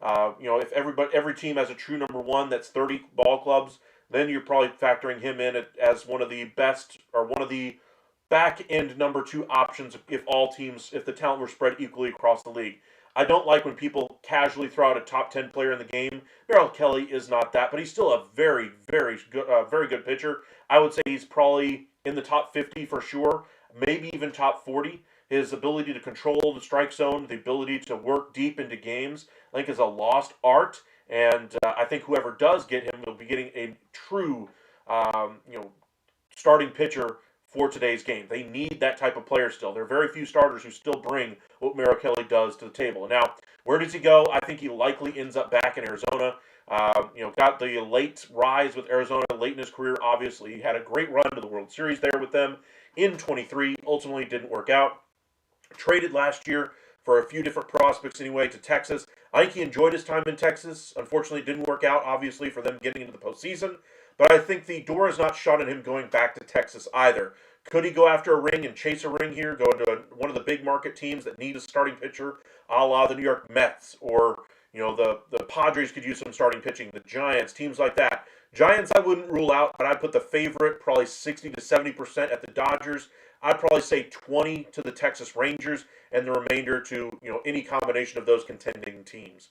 If every team has a true number 1 that's 30 ball clubs, then you're probably factoring him in as one of the best or one of the back end number 2 options if the talent were spread equally across the league. I don't like when people casually throw out a top 10 player in the game. Merrill Kelly is not that, but he's still a very, very good pitcher. I would say he's probably in the top 50 for sure, maybe even top 40. His ability to control the strike zone, the ability to work deep into games, I think is a lost art. And I think whoever does get him will be getting a true, starting pitcher for today's game. They need that type of player still. There are very few starters who still bring what Merrill Kelly does to the table. Now, where does he go? I think he likely ends up back in Arizona. Got the late rise with Arizona late in his career, obviously. He had a great run to the World Series there with them. in 23. Ultimately didn't work out. Traded last year for a few different prospects anyway to Texas. I think he enjoyed his time in Texas. Unfortunately, it didn't work out, obviously, for them getting into the postseason. But I think the door is not shut on him going back to Texas either. Could he go after a ring and chase a ring here, go into one of the big market teams that need a starting pitcher, a la the New York Mets, or the Padres could use some starting pitching, the Giants, teams like that. Giants I wouldn't rule out, but I'd put the favorite probably 60 to 70% at the Dodgers. I'd probably say 20 to the Texas Rangers, and the remainder to any combination of those contending teams.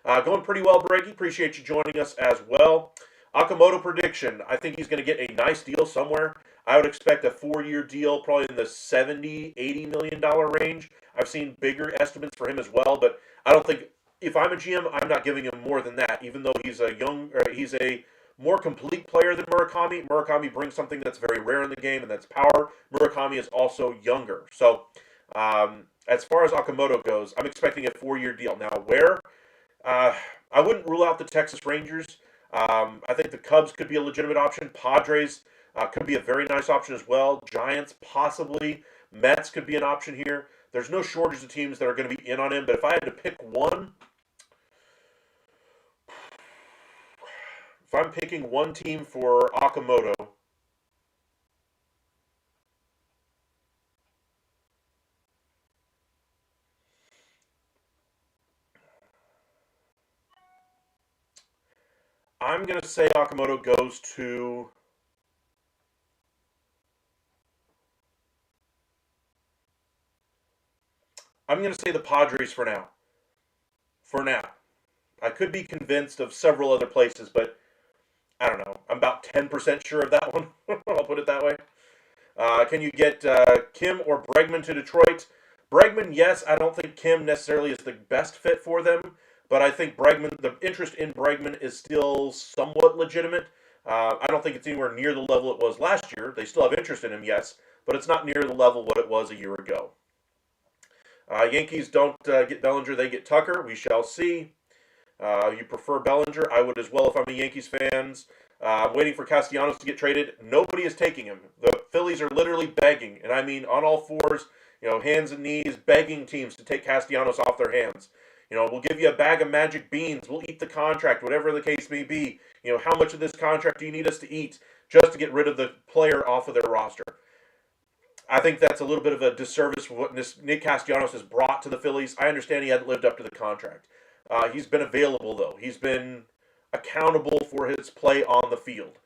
Going pretty well, Brady. Appreciate you joining us as well. Okamoto prediction. I think he's going to get a nice deal somewhere. I would expect a 4-year deal, probably in the $70-80 million range. I've seen bigger estimates for him as well, but I don't think, if I'm a GM, I'm not giving him more than that, even though he's a more complete player than Murakami. Murakami brings something that's very rare in the game, and that's power. Murakami is also younger. So, as far as Okamoto goes, I'm expecting a 4-year deal. Now, where? I wouldn't rule out the Texas Rangers. I think the Cubs could be a legitimate option. Padres could be a very nice option as well. Giants, possibly. Mets could be an option here. There's no shortage of teams that are going to be in on him, but if I had to pick one, if I'm picking one team for Okamoto, I'm going to say Okamoto goes to... I'm going to say the Padres for now. For now. I could be convinced of several other places, but I don't know. I'm about 10% sure of that one. I'll put it that way. Can you get Kim or Bregman to Detroit? Bregman, yes. I don't think Kim necessarily is the best fit for them, but I think Bregman, the interest in Bregman is still somewhat legitimate. I don't think it's anywhere near the level it was last year. They still have interest in him, yes, but it's not near the level what it was a year ago. Yankees don't get Bellinger, they get Tucker. We shall see. You prefer Bellinger? I would as well if I'm a Yankees fan. I'm waiting for Castellanos to get traded. Nobody is taking him. The Phillies are literally begging, and I mean on all fours, hands and knees, begging teams to take Castellanos off their hands. We'll give you a bag of magic beans. We'll eat the contract, whatever the case may be. How much of this contract do you need us to eat just to get rid of the player off of their roster? I think that's a little bit of a disservice for what Nick Castellanos has brought to the Phillies. I understand he hadn't lived up to the contract. He's been available, though. He's been accountable for his play on the field.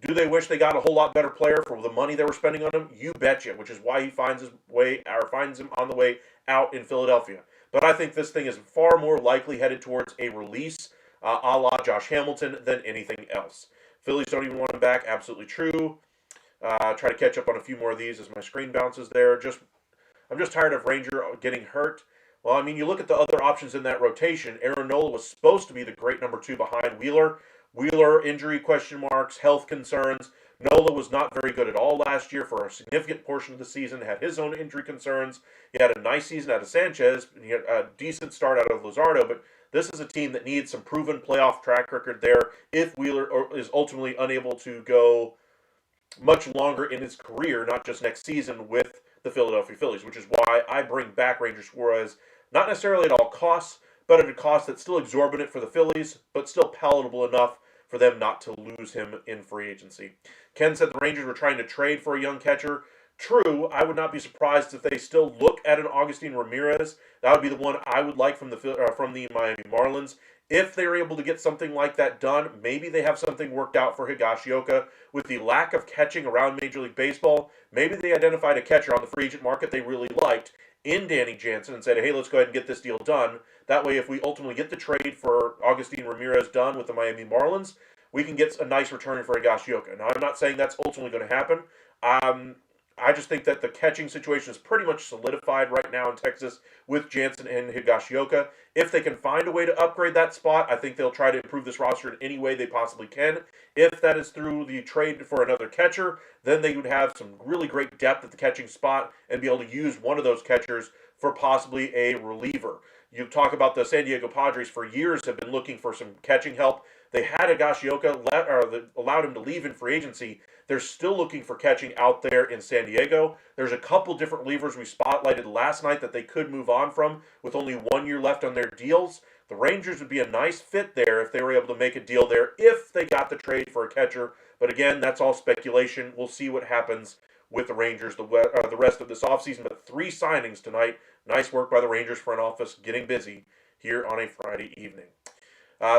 Do they wish they got a whole lot better player for the money they were spending on him? You betcha, which is why he finds him on the way out in Philadelphia. But I think this thing is far more likely headed towards a release, a la Josh Hamilton, than anything else. Phillies don't even want him back. Absolutely true. Try to catch up on a few more of these as my screen bounces there. I'm just tired of Ranger getting hurt. Well, I mean, you look at the other options in that rotation. Aaron Nola was supposed to be the great number 2 behind Wheeler. Wheeler, injury question marks, health concerns. Nola was not very good at all last year for a significant portion of the season. Had his own injury concerns. He had a nice season out of Sanchez. He had a decent start out of Luzardo, but this is a team that needs some proven playoff track record there if Wheeler is ultimately unable to go much longer in his career, not just next season, with the Philadelphia Phillies, which is why I bring back Ranger Suarez, not necessarily at all costs, but at a cost that's still exorbitant for the Phillies, but still palatable enough for them not to lose him in free agency. Ken said the Rangers were trying to trade for a young catcher. True, I would not be surprised if they still look at an Augustin Ramirez. That would be the one I would like from the Miami Marlins. If they're able to get something like that done, maybe they have something worked out for Higashioka. With the lack of catching around Major League Baseball, maybe they identified a catcher on the free agent market they really liked in Danny Jansen and said, hey, let's go ahead and get this deal done. That way, if we ultimately get the trade for Augustin Ramirez done with the Miami Marlins, we can get a nice return for Higashioka. Now, I'm not saying that's ultimately going to happen. I just think that the catching situation is pretty much solidified right now in Texas with Jansen and Higashioka. If they can find a way to upgrade that spot, I think they'll try to improve this roster in any way they possibly can. If that is through the trade for another catcher, then they would have some really great depth at the catching spot and be able to use one of those catchers for possibly a reliever. You talk about the San Diego Padres for years have been looking for some catching help. They had Higashioka allowed him to leave in free agency. They're still looking for catching out there in San Diego. There's a couple different levers we spotlighted last night that they could move on from with only 1 year left on their deals. The Rangers would be a nice fit there if they were able to make a deal there if they got the trade for a catcher. But again, that's all speculation. We'll see what happens with the Rangers the rest of this offseason. But 3 signings tonight. Nice work by the Rangers front office, getting busy here on a Friday evening.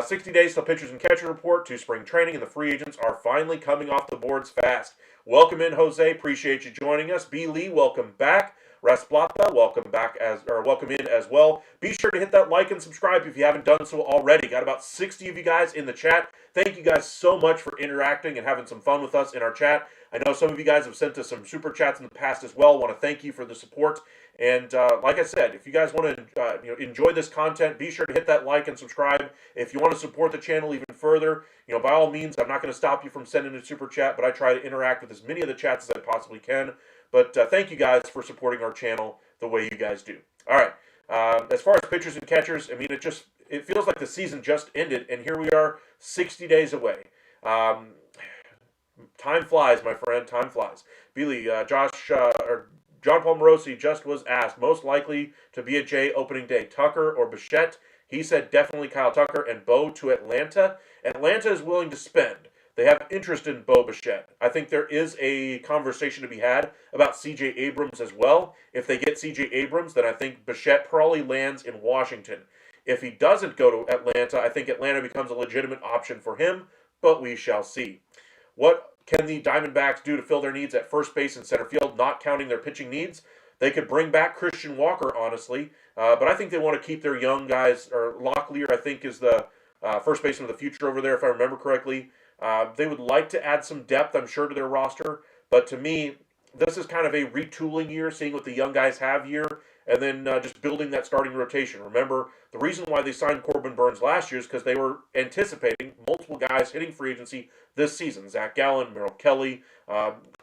60 days till pitchers and catcher report to spring training, and the free agents are finally coming off the boards fast. Welcome in, Jose. Appreciate you joining us. B. Lee, welcome back. Rasplata, welcome in as well. Be sure to hit that like and subscribe if you haven't done so already. Got about 60 of you guys in the chat. Thank you guys so much for interacting and having some fun with us in our chat. I know some of you guys have sent us some super chats in the past as well. Want to thank you for the support. And like I said, if you guys want to enjoy this content, be sure to hit that like and subscribe. If you want to support the channel even further, by all means, I'm not going to stop you from sending a super chat, but I try to interact with as many of the chats as I possibly can. But thank you guys for supporting our channel the way you guys do. All right. As far as pitchers and catchers, I mean, it feels like the season just ended, and here we are 60 days away. Time flies, my friend. Time flies. Billy, John Palmarosi just was asked, most likely to be a J opening day, Tucker or Bichette. He said definitely Kyle Tucker and Bo to Atlanta. Atlanta is willing to spend. They have interest in Bo Bichette. I think there is a conversation to be had about C.J. Abrams as well. If they get C.J. Abrams, then I think Bichette probably lands in Washington. If he doesn't go to Atlanta, I think Atlanta becomes a legitimate option for him, but we shall see. What can the Diamondbacks do to fill their needs at first base and center field, not counting their pitching needs? They could bring back Christian Walker, honestly, but I think they want to keep their young guys, or Locklear, I think, is the first baseman of the future over there, if I remember correctly. They would like to add some depth, I'm sure, to their roster, but to me, this is kind of a retooling year, seeing what the young guys have year, and then just building that starting rotation. Remember, the reason why they signed Corbin Burnes last year is because they were anticipating multiple guys hitting free agency this season. Zach Gallen, Merrill Kelly,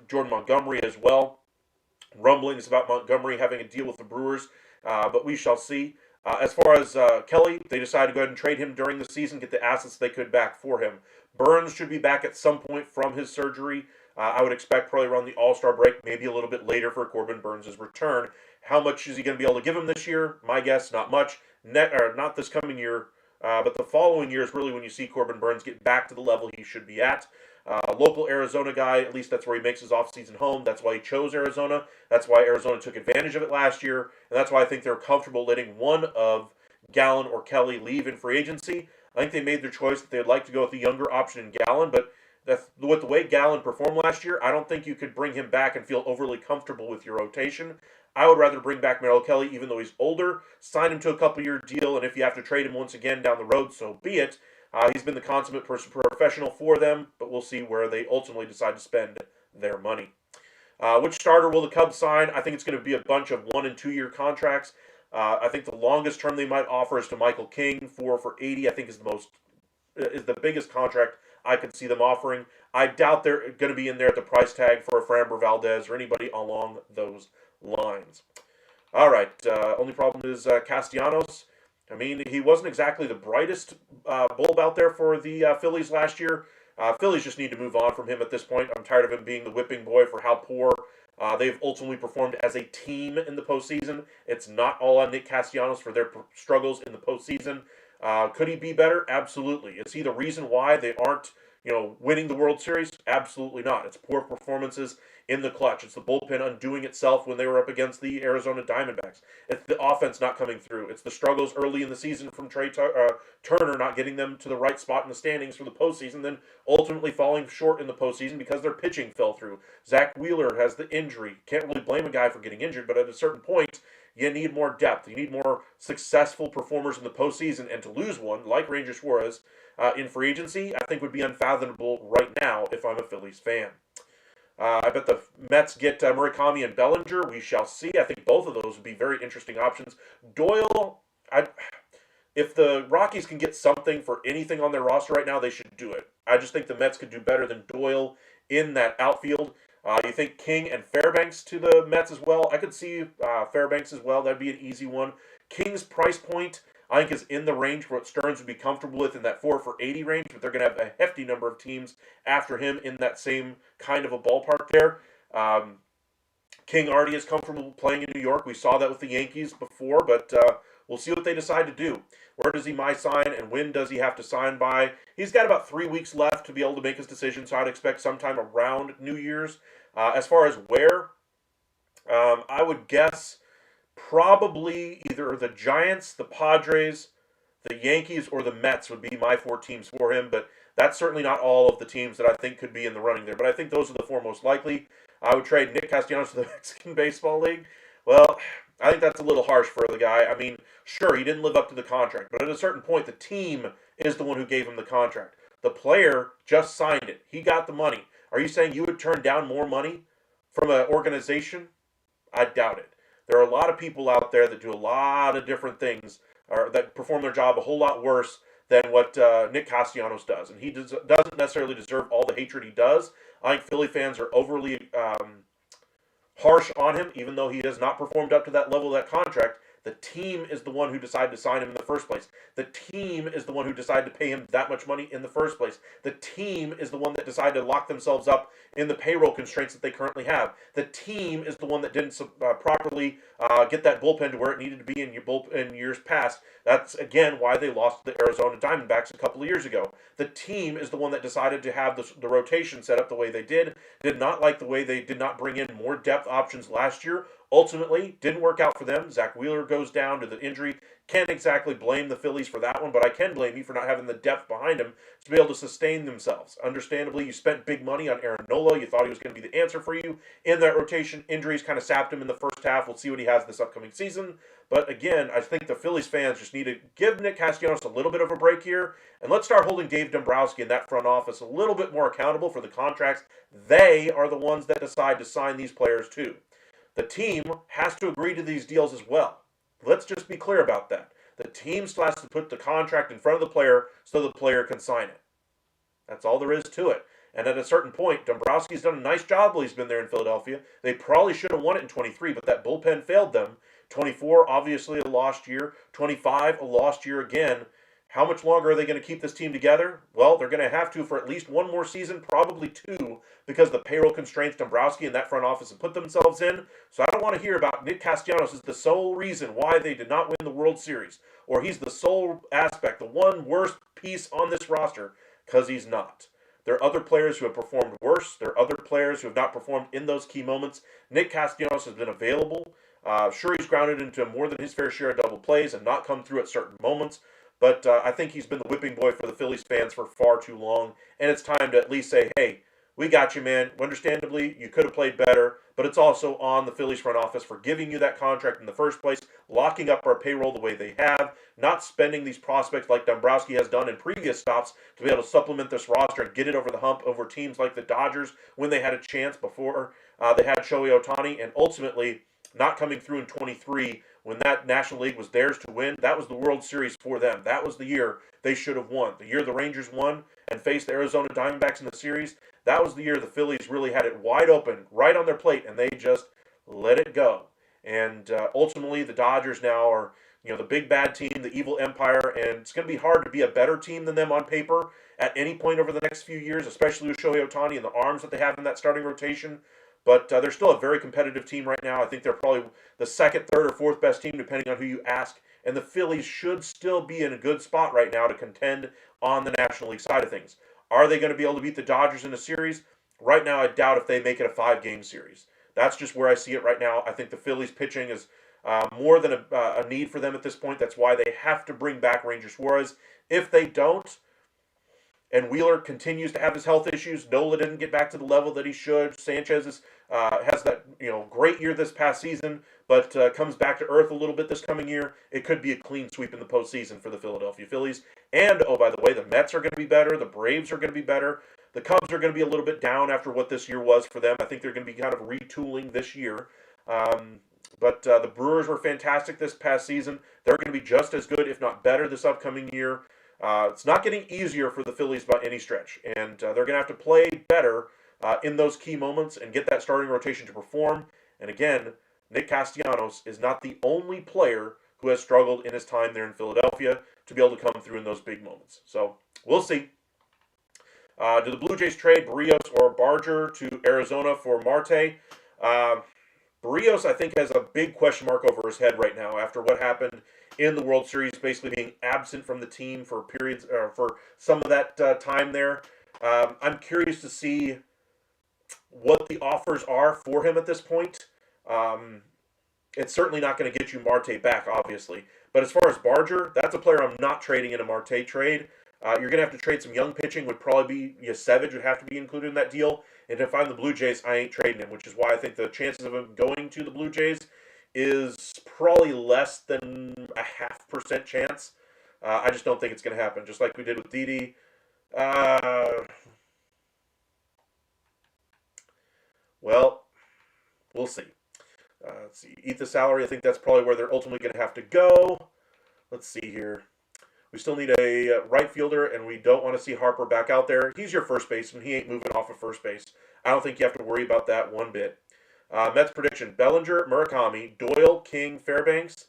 Jordan Montgomery as well. Rumblings about Montgomery having a deal with the Brewers, but we shall see. As far as Kelly, they decided to go ahead and trade him during the season, get the assets they could back for him. Burnes should be back at some point from his surgery. I would expect probably around the All-Star break, maybe a little bit later for Corbin Burnes' return. How much is he going to be able to give him this year? My guess, not much. Not this coming year, but the following year is really when you see Corbin Burnes get back to the level he should be at. Local Arizona guy, at least that's where he makes his offseason home. That's why he chose Arizona. That's why Arizona took advantage of it last year. And that's why I think they're comfortable letting one of Gallen or Kelly leave in free agency. I think they made their choice that they'd like to go with the younger option in Gallen, but with the way Gallen performed last year, I don't think you could bring him back and feel overly comfortable with your rotation. I would rather bring back Merrill Kelly, even though he's older, sign him to a couple-year deal, and if you have to trade him once again down the road, so be it. He's been the consummate professional for them, but we'll see where they ultimately decide to spend their money. Which starter will the Cubs sign? I think it's going to be a bunch of 1- and 2-year contracts. I think the longest term they might offer is to Michael King for $80. I think is the biggest contract I could see them offering. I doubt they're going to be in there at the price tag for a Framber Valdez or anybody along those lines. All right. Only problem is Castellanos. I mean, he wasn't exactly the brightest bulb out there for the Phillies last year. Phillies just need to move on from him at this point. I'm tired of him being the whipping boy for how poor they've ultimately performed as a team in the postseason. It's not all on Nick Castellanos for their struggles in the postseason. Could he be better? Absolutely. Is he the reason why they aren't, winning the World Series? Absolutely not. It's poor performances in the clutch. It's the bullpen undoing itself when they were up against the Arizona Diamondbacks. It's the offense not coming through. It's the struggles early in the season from Turner not getting them to the right spot in the standings for the postseason, then ultimately falling short in the postseason because their pitching fell through. Zach Wheeler has the injury. Can't really blame a guy for getting injured, but at a certain point, you need more depth. You need more successful performers in the postseason, and to lose one, like Ranger Suarez, in free agency, I think would be unfathomable right now if I'm a Phillies fan. I bet the Mets get Murakami and Bellinger. We shall see. I think both of those would be very interesting options. Doyle, if the Rockies can get something for anything on their roster right now, they should do it. I just think the Mets could do better than Doyle in that outfield. You think King and Fairbanks to the Mets as well? I could see Fairbanks as well. That'd be an easy one. King's price point, I think is in the range for what Stearns would be comfortable with in that 4 for 80 range, but they're going to have a hefty number of teams after him in that same kind of a ballpark there. King already is comfortable playing in New York. We saw that with the Yankees before, but we'll see what they decide to do. Where does he sign, and when does he have to sign by? He's got about 3 weeks left to be able to make his decision, so I'd expect sometime around New Year's. As far as where, I would guess probably either the Giants, the Padres, the Yankees, or the Mets would be my 4 teams for him, but that's certainly not all of the teams that I think could be in the running there. But I think those are the 4 most likely. I would trade Nick Castellanos to the Mexican Baseball League. Well, I think that's a little harsh for the guy. I mean, sure, he didn't live up to the contract, but at a certain point, the team is the one who gave him the contract. The player just signed it. He got the money. Are you saying you would turn down more money from an organization? I doubt it. There are a lot of people out there that do a lot of different things, or that perform their job a whole lot worse than what Nick Castellanos does. And he doesn't necessarily deserve all the hatred he does. I think Philly fans are overly harsh on him, even though he has not performed up to that level of that contract. The team is the one who decided to sign him in the first place. The team is the one who decided to pay him that much money in the first place. The team is the one that decided to lock themselves up in the payroll constraints that they currently have. The team is the one that didn't properly get that bullpen to where it needed to be in years past. That's, again, why they lost the Arizona Diamondbacks a couple of years ago. The team is the one that decided to have the rotation set up the way they did not like the way they did not bring in more depth options last year. Ultimately, didn't work out for them. Zach Wheeler goes down to the injury. Can't exactly blame the Phillies for that one, but I can blame you for not having the depth behind them to be able to sustain themselves. Understandably, you spent big money on Aaron Nola. You thought he was going to be the answer for you in that rotation. Injuries kind of sapped him in the first half. We'll see what he has this upcoming season. But again, I think the Phillies fans just need to give Nick Castellanos a little bit of a break here, and let's start holding Dave Dombrowski in that front office a little bit more accountable for the contracts. They are the ones that decide to sign these players too. The team has to agree to these deals as well. Let's just be clear about that. The team still has to put the contract in front of the player so the player can sign it. That's all there is to it. And at a certain point, Dombrowski's done a nice job while he's been there in Philadelphia. They probably should have won it in 23, but that bullpen failed them. 24, obviously a lost year. 25, a lost year again. How much longer are they going to keep this team together? Well, they're going to have to for at least one more season, probably 2, because the payroll constraints Dombrowski and that front office have put themselves in. So I don't want to hear about Nick Castellanos as the sole reason why they did not win the World Series, or he's the sole aspect, the one worst piece on this roster, because he's not. There are other players who have performed worse. There are other players who have not performed in those key moments. Nick Castellanos has been available. Sure, he's grounded into more than his fair share of double plays and not come through at certain moments. But I think he's been the whipping boy for the Phillies fans for far too long. And it's time to at least say, hey, we got you, man. Understandably, you could have played better. But it's also on the Phillies front office for giving you that contract in the first place, locking up our payroll the way they have, not spending these prospects like Dombrowski has done in previous stops to be able to supplement this roster and get it over the hump over teams like the Dodgers when they had a chance before they had Shohei Ohtani, and ultimately not coming through in 23 when that National League was theirs to win. That was the World Series for them. That was the year they should have won. The year the Rangers won and faced the Arizona Diamondbacks in the series, that was the year the Phillies really had it wide open, right on their plate, and they just let it go. And ultimately, the Dodgers now are, the big bad team, the evil empire, and it's going to be hard to be a better team than them on paper at any point over the next few years, especially with Shohei Ohtani and the arms that they have in that starting rotation. But they're still a very competitive team right now. I think they're probably the second, third, or fourth best team, depending on who you ask. And the Phillies should still be in a good spot right now to contend on the National League side of things. Are they going to be able to beat the Dodgers in a series? Right now, I doubt if they make it a 5-game series. That's just where I see it right now. I think the Phillies pitching is more than a need for them at this point. That's why they have to bring back Ranger Suarez. If they don't, and Wheeler continues to have his health issues, Nola didn't get back to the level that he should. Sanchez has that great year this past season, but comes back to earth a little bit this coming year. It could be a clean sweep in the postseason for the Philadelphia Phillies. And, oh, by the way, the Mets are going to be better. The Braves are going to be better. The Cubs are going to be a little bit down after what this year was for them. I think they're going to be kind of retooling this year. But the Brewers were fantastic this past season. They're going to be just as good, if not better, this upcoming year. It's not getting easier for the Phillies by any stretch, and they're going to have to play better in those key moments and get that starting rotation to perform. And again, Nick Castellanos is not the only player who has struggled in his time there in Philadelphia to be able to come through in those big moments. So we'll see. Do the Blue Jays trade Barrios or Barger to Arizona for Marte? Barrios, I think, has a big question mark over his head right now after what happened in the World Series, basically being absent from the team for periods, for some of that time there. I'm curious to see what the offers are for him at this point. It's certainly not going to get you Marte back, obviously. But as far as Barger, that's a player I'm not trading in a Marte trade. You're going to have to trade some young pitching. Would probably be Savage would have to be included in that deal. And if I'm the Blue Jays, I ain't trading him, which is why I think the chances of him going to the Blue Jays is probably less than a 0.5% chance. I just don't think it's going to happen. Just like we did with Didi. Well, we'll see. Let's see. Eat the salary. I think that's probably where they're ultimately going to have to go. Let's see here. We still need a right fielder, and we don't want to see Harper back out there. He's your first baseman. He ain't moving off of first base. I don't think you have to worry about that one bit. Mets prediction. Bellinger, Murakami, Doyle, King, Fairbanks.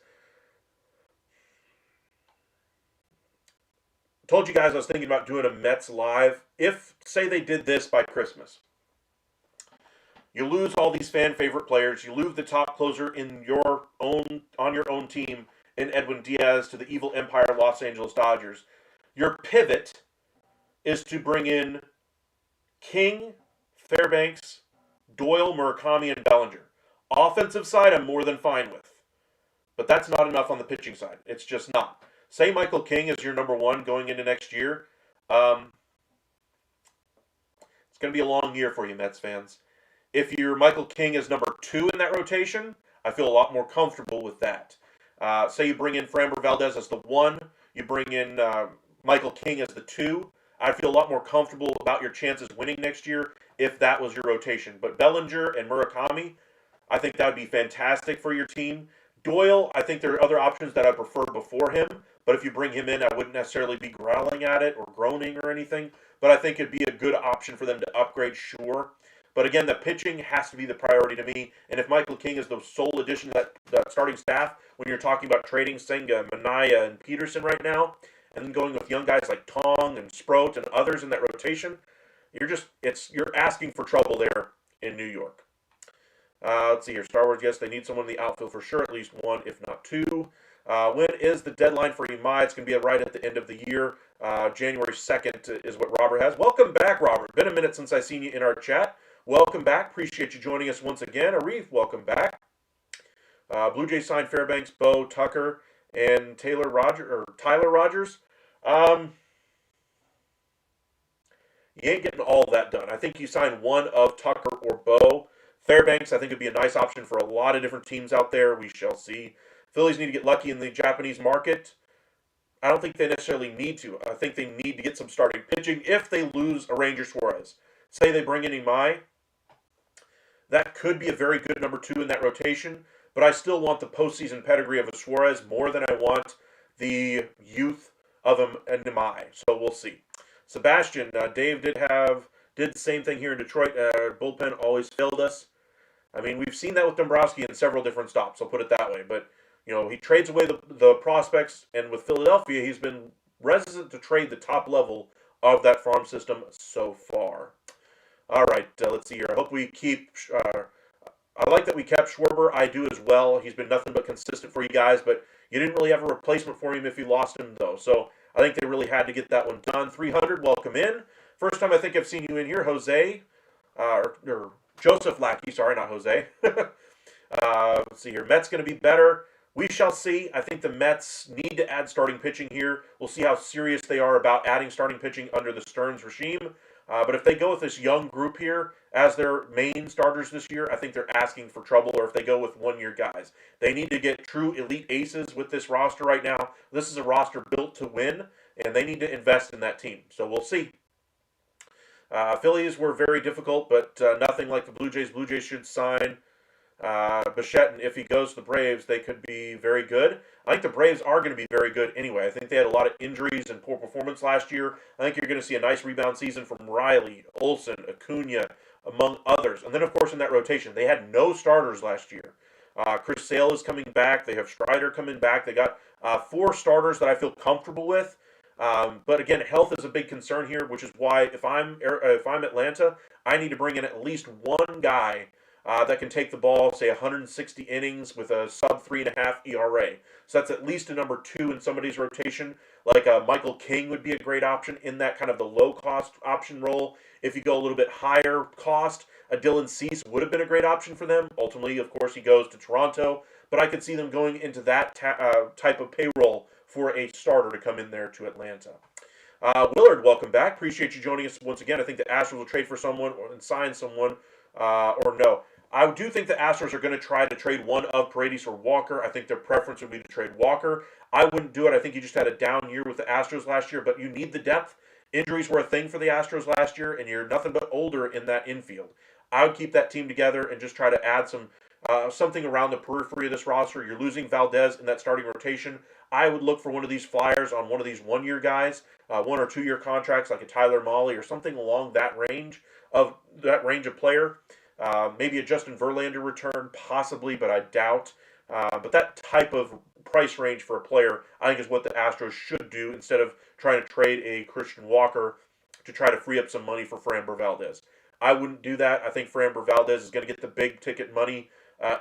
Told you guys I was thinking about doing a Mets live. If, say they did this by Christmas. You lose all these fan favorite players. You lose the top closer in on your own team in Edwin Diaz to the evil empire Los Angeles Dodgers. Your pivot is to bring in King, Fairbanks, Doyle, Murakami, and Bellinger. Offensive side, I'm more than fine with. But that's not enough on the pitching side. It's just not. Say Michael King is your number one going into next year. It's going to be a long year for you, Mets fans. If your Michael King is number 2 in that rotation, I feel a lot more comfortable with that. Say you bring in Framber Valdez as the 1, you bring in Michael King as the 2. I'd feel a lot more comfortable about your chances winning next year if that was your rotation. But Bellinger and Murakami, I think that would be fantastic for your team. Doyle, I think there are other options that I prefer before him. But if you bring him in, I wouldn't necessarily be growling at it or groaning or anything. But I think it'd be a good option for them to upgrade, sure. But again, the pitching has to be the priority to me. And if Michael King is the sole addition to that starting staff, when you're talking about trading Senga, Minaya, and Peterson right now, and then going with young guys like Tong and Sproat and others in that rotation, you're asking for trouble there in New York. Let's see here. Star Wars, yes, they need someone in the outfield for sure, at least 1, if not 2. When is the deadline for Imai? It's going to be right at the end of the year. January 2nd is what Robert has. Welcome back, Robert. Been a minute since I've seen you in our chat. Welcome back. Appreciate you joining us once again. Arif, welcome back. Blue Jays signed Fairbanks, Bo, Tucker, and Tyler Rogers. You ain't getting all that done. I think you sign one of Tucker or Bo. Fairbanks, I think, would be a nice option for a lot of different teams out there. We shall see. Phillies need to get lucky in the Japanese market. I don't think they necessarily need to. I think they need to get some starting pitching if they lose a Ranger Suarez. Say they bring in Imai. That could be a very good number 2 in that rotation, but I still want the postseason pedigree of a Suarez more than I want the youth of an Imai. So we'll see. Sebastian, Dave did the same thing here in Detroit. Bullpen always failed us. I mean, we've seen that with Dombrowski in several different stops. I'll put it that way. But he trades away the prospects, and with Philadelphia, he's been reticent to trade the top level of that farm system so far. All right, let's see here. I hope we keep. I like that we kept Schwarber. I do as well. He's been nothing but consistent for you guys, but you didn't really have a replacement for him if you lost him, though. So I think they really had to get that one done. 300, welcome in. First time I think I've seen you in here, Jose. Or Joseph Lackey. Sorry, not Jose. Let's see here. Mets going to be better. We shall see. I think the Mets need to add starting pitching here. We'll see how serious they are about adding starting pitching under the Stearns regime. But if they go with this young group here as their main starters this year, I think they're asking for trouble. Or if they go with one-year guys, they need to get true elite aces with this roster right now. This is a roster built to win, and they need to invest in that team. So we'll see. Phillies were very difficult, but nothing like the Blue Jays. Blue Jays should sign Bichette, and if he goes to the Braves, they could be very good. I think the Braves are going to be very good anyway. I think they had a lot of injuries and poor performance last year. I think you're going to see a nice rebound season from Riley, Olsen, Acuna, among others. And then, of course, in that rotation, they had no starters last year. Chris Sale is coming back. They have Strider coming back. They got 4 starters that I feel comfortable with. But again, health is a big concern here, which is why if I'm Atlanta, I need to bring in at least one guy that can take the ball, say 160 innings with a sub 3.5 ERA. So that's at least a number 2 in somebody's rotation. Like Michael King would be a great option in that kind of the low cost option role. If you go a little bit higher cost, a Dylan Cease would have been a great option for them. Ultimately, of course, he goes to Toronto, but I could see them going into that type of payroll for a starter to come in there to Atlanta. Willard, welcome back. Appreciate you joining us once again. I think the Astros will trade for someone and sign someone, or no. I do think the Astros are going to try to trade one of Paredes or Walker. I think their preference would be to trade Walker. I wouldn't do it. I think you just had a down year with the Astros last year, but you need the depth. Injuries were a thing for the Astros last year, and you're nothing but older in that infield. I would keep that team together and just try to add some something around the periphery of this roster. You're losing Valdez in that starting rotation. I would look for one of these flyers on one of these one-year guys, 1 or 2 year contracts like a Tyler Mahle or something along that range of player. Maybe a Justin Verlander return, possibly, but I doubt. But that type of price range for a player, I think, is what the Astros should do instead of trying to trade a Christian Walker to try to free up some money for Framber Valdez. I wouldn't do that. I think Framber Valdez is going to get the big ticket money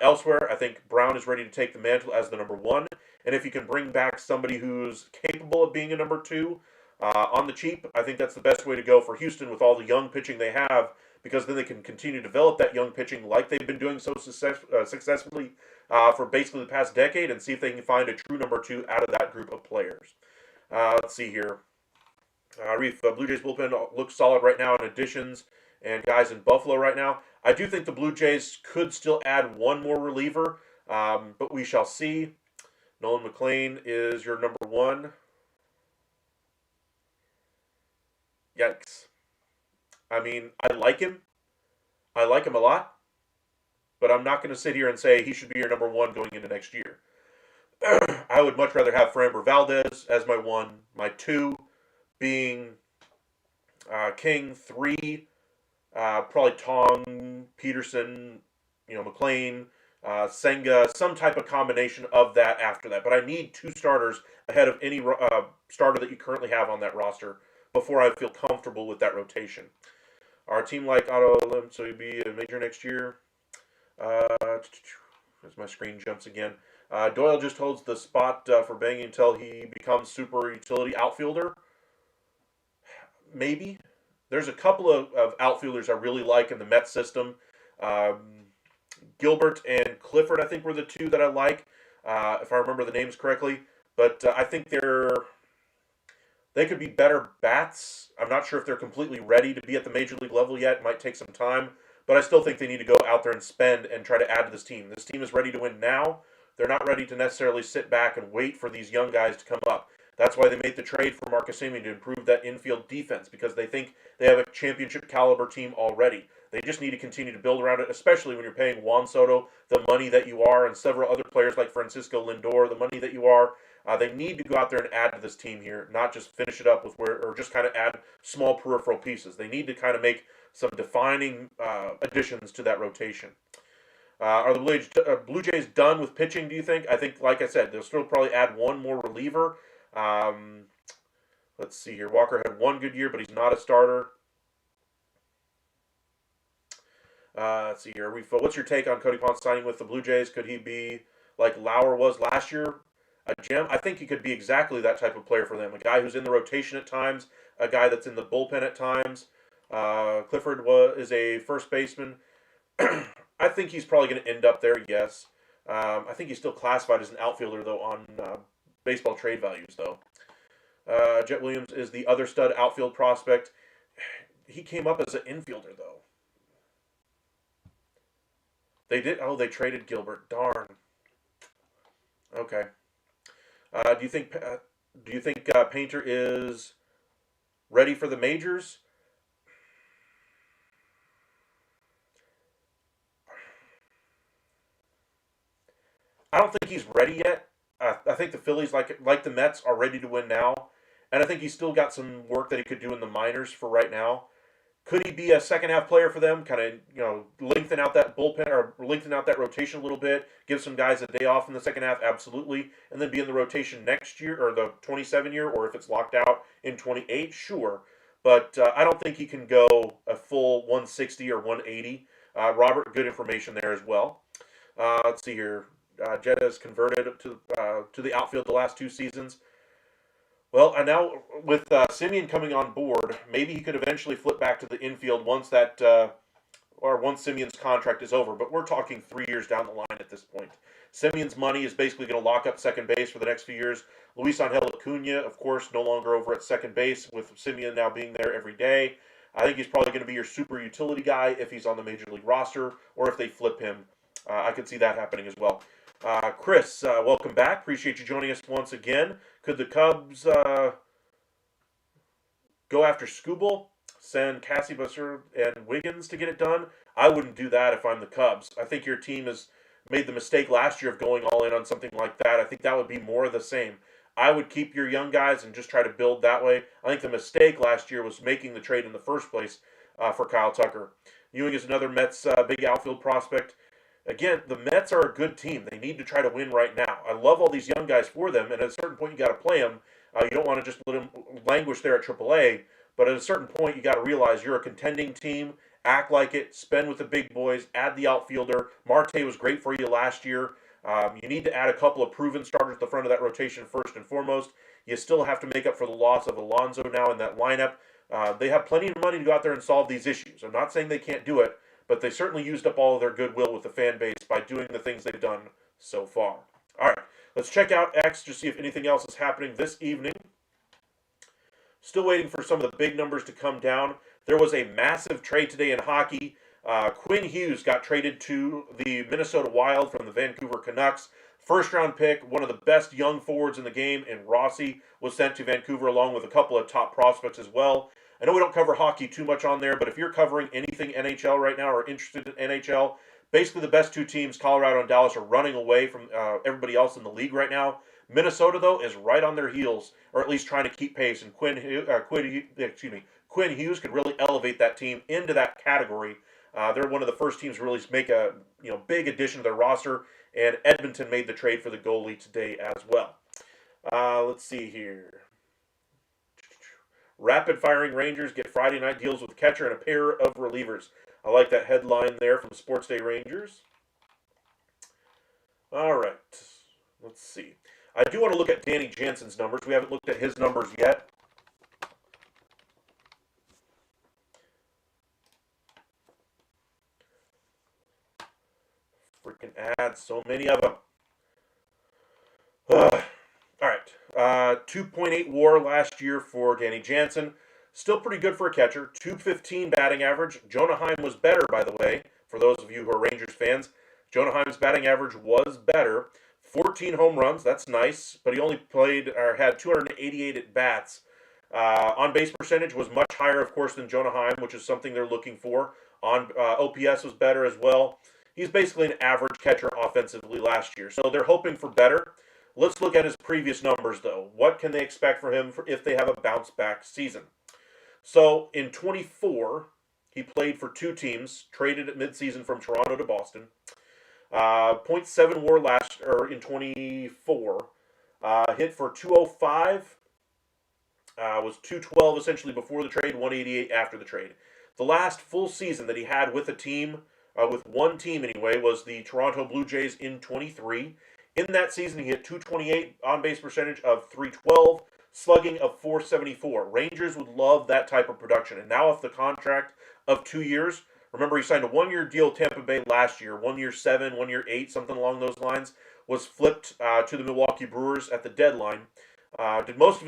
elsewhere. I think Brown is ready to take the mantle as the number 1. And if you can bring back somebody who's capable of being a number 2 on the cheap, I think that's the best way to go for Houston with all the young pitching they have, because then they can continue to develop that young pitching like they've been doing so successfully for basically the past decade, and see if they can find a true number 2 out of that group of players. Let's see here. Reef, Blue Jays bullpen looks solid right now in additions and guys in Buffalo right now. I do think the Blue Jays could still add one more reliever, but we shall see. Nolan McLean is your number 1. Yikes. I mean, I like him. I like him a lot. But I'm not going to sit here and say he should be your number 1 going into next year. I would much rather have Framber Valdez as my 1. My 2 being King. 3, probably Tong, Peterson, McLean, Senga, some type of combination of that after that. But I need 2 starters ahead of any starter that you currently have on that roster before I feel comfortable with that rotation. Our team like Otto Lim, so he'd be a major next year. As my screen jumps again. Doyle just holds the spot for banging until he becomes super utility outfielder. Maybe. There's a couple of outfielders I really like in the Mets system. Gilbert and Clifford, I think, were the 2 that I like, if I remember the names correctly. But I think they could be better bats. I'm not sure if they're completely ready to be at the major league level yet. It might take some time. But I still think they need to go out there and spend and try to add to this team. This team is ready to win now. They're not ready to necessarily sit back and wait for these young guys to come up. That's why they made the trade for Marcus Semien to improve that infield defense, because they think they have a championship caliber team already. They just need to continue to build around it, especially when you're paying Juan Soto the money that you are, and several other players like Francisco Lindor the money that you are. They need to go out there and add to this team here, not just finish it up with or just kind of add small peripheral pieces. They need to kind of make some defining additions to that rotation. Are the Blue Jays done with pitching, do you think? I think, like I said, they'll still probably add one more reliever. Let's see here. Walker had 1 good year, but he's not a starter. Let's see here. What's your take on Cody Ponce signing with the Blue Jays? Could he be like Lauer was last year? A gem? I think he could be exactly that type of player for them. A guy who's in the rotation at times, a guy that's in the bullpen at times. Clifford is a first baseman. I think he's probably going to end up there, yes. I think he's still classified as an outfielder, though, on baseball trade values, though. Jet Williams is the other stud outfield prospect. He came up as an infielder, though. They traded Gilbert. Darn. Okay. Do you think Painter is ready for the majors? I don't think he's ready yet. I think the Phillies, like the Mets, are ready to win now, and I think he's still got some work that he could do in the minors for right now. Could he be a second half player for them? Kind of, lengthen out that bullpen or lengthen out that rotation a little bit. Give some guys a day off in the second half, absolutely, and then be in the rotation next year or the 27 year, or if it's locked out in 28, sure. But I don't think he can go a full 160 or 180. Robert, good information there as well. Let's see here. Jetta has converted to the outfield the last 2 seasons. Well, and now with Simeon coming on board, maybe he could eventually flip back to the infield once once Simeon's contract is over. But we're talking 3 years down the line at this point. Simeon's money is basically going to lock up second base for the next few years. Luis Angel Acuna, of course, no longer over at second base with Simeon now being there every day. I think he's probably going to be your super utility guy if he's on the major league roster or if they flip him. I could see that happening as well. Chris, welcome back. Appreciate you joining us once again. Could the Cubs go after Skubal, send Cassie Busser and Wiggins to get it done? I wouldn't do that if I'm the Cubs. I think your team has made the mistake last year of going all in on something like that. I think that would be more of the same. I would keep your young guys and just try to build that way. I think the mistake last year was making the trade in the first place for Kyle Tucker. Ewing is another Mets big outfield prospect. Again, the Mets are a good team. They need to try to win right now. I love all these young guys for them, and at a certain point, you got to play them. You don't want to just let them languish there at AAA, but at a certain point, you got to realize you're a contending team. Act like it. Spend with the big boys. Add the outfielder. Marte was great for you last year. You need to add a couple of proven starters at the front of that rotation first and foremost. You still have to make up for the loss of Alonso now in that lineup. They have plenty of money to go out there and solve these issues. I'm not saying they can't do it, but they certainly used up all of their goodwill with the fan base by doing the things they've done so far. All right, let's check out X to see if anything else is happening this evening. Still waiting for some of the big numbers to come down. There was a massive trade today in hockey. Quinn Hughes got traded to the Minnesota Wild from the Vancouver Canucks. First round pick, one of the best young forwards in the game, and Rossi was sent to Vancouver along with a couple of top prospects as well. I know we don't cover hockey too much on there, but if you're covering anything NHL right now or interested in NHL, basically the best two teams, Colorado and Dallas, are running away from everybody else in the league right now. Minnesota, though, is right on their heels, or at least trying to keep pace, and Quinn Hughes could really elevate that team into that category. They're one of the first teams to really make a big addition to their roster, and Edmonton made the trade for the goalie today as well. Let's see here. Rapid-firing Rangers get Friday night deals with catcher and a pair of relievers. I like that headline there from Sports Day Rangers. All right. Let's see. I do want to look at Danny Jansen's numbers. We haven't looked at his numbers yet. Freaking ads. So many of them. All right. 2.8 WAR last year for Danny Jansen. Still pretty good for a catcher. 215 batting average. Jonah Heim was better, by the way, for those of you who are Rangers fans. Jonah Heim's batting average was better. 14 home runs, that's nice, but he only had 288 at bats. On base percentage was much higher, of course, than Jonah Heim, which is something they're looking for. On OPS was better as well. He's basically an average catcher offensively last year, so they're hoping for better. Let's look at his previous numbers, though. What can they expect from him if they have a bounce-back season? So in 24, he played for two teams, traded at midseason from Toronto to Boston. 0.7 WAR in 24. Hit for 205. Was 212 essentially before the trade, 188 after the trade. The last full season that he had with a team, with one team anyway, was the Toronto Blue Jays in 23. In that season, he hit 228 on-base percentage of 312, slugging of 474. Rangers would love that type of production. And now with the contract of 2 years, remember, he signed a one-year deal with Tampa Bay last year, 1 year 7, 1 year 8, something along those lines, was flipped to the Milwaukee Brewers at the deadline. Did most of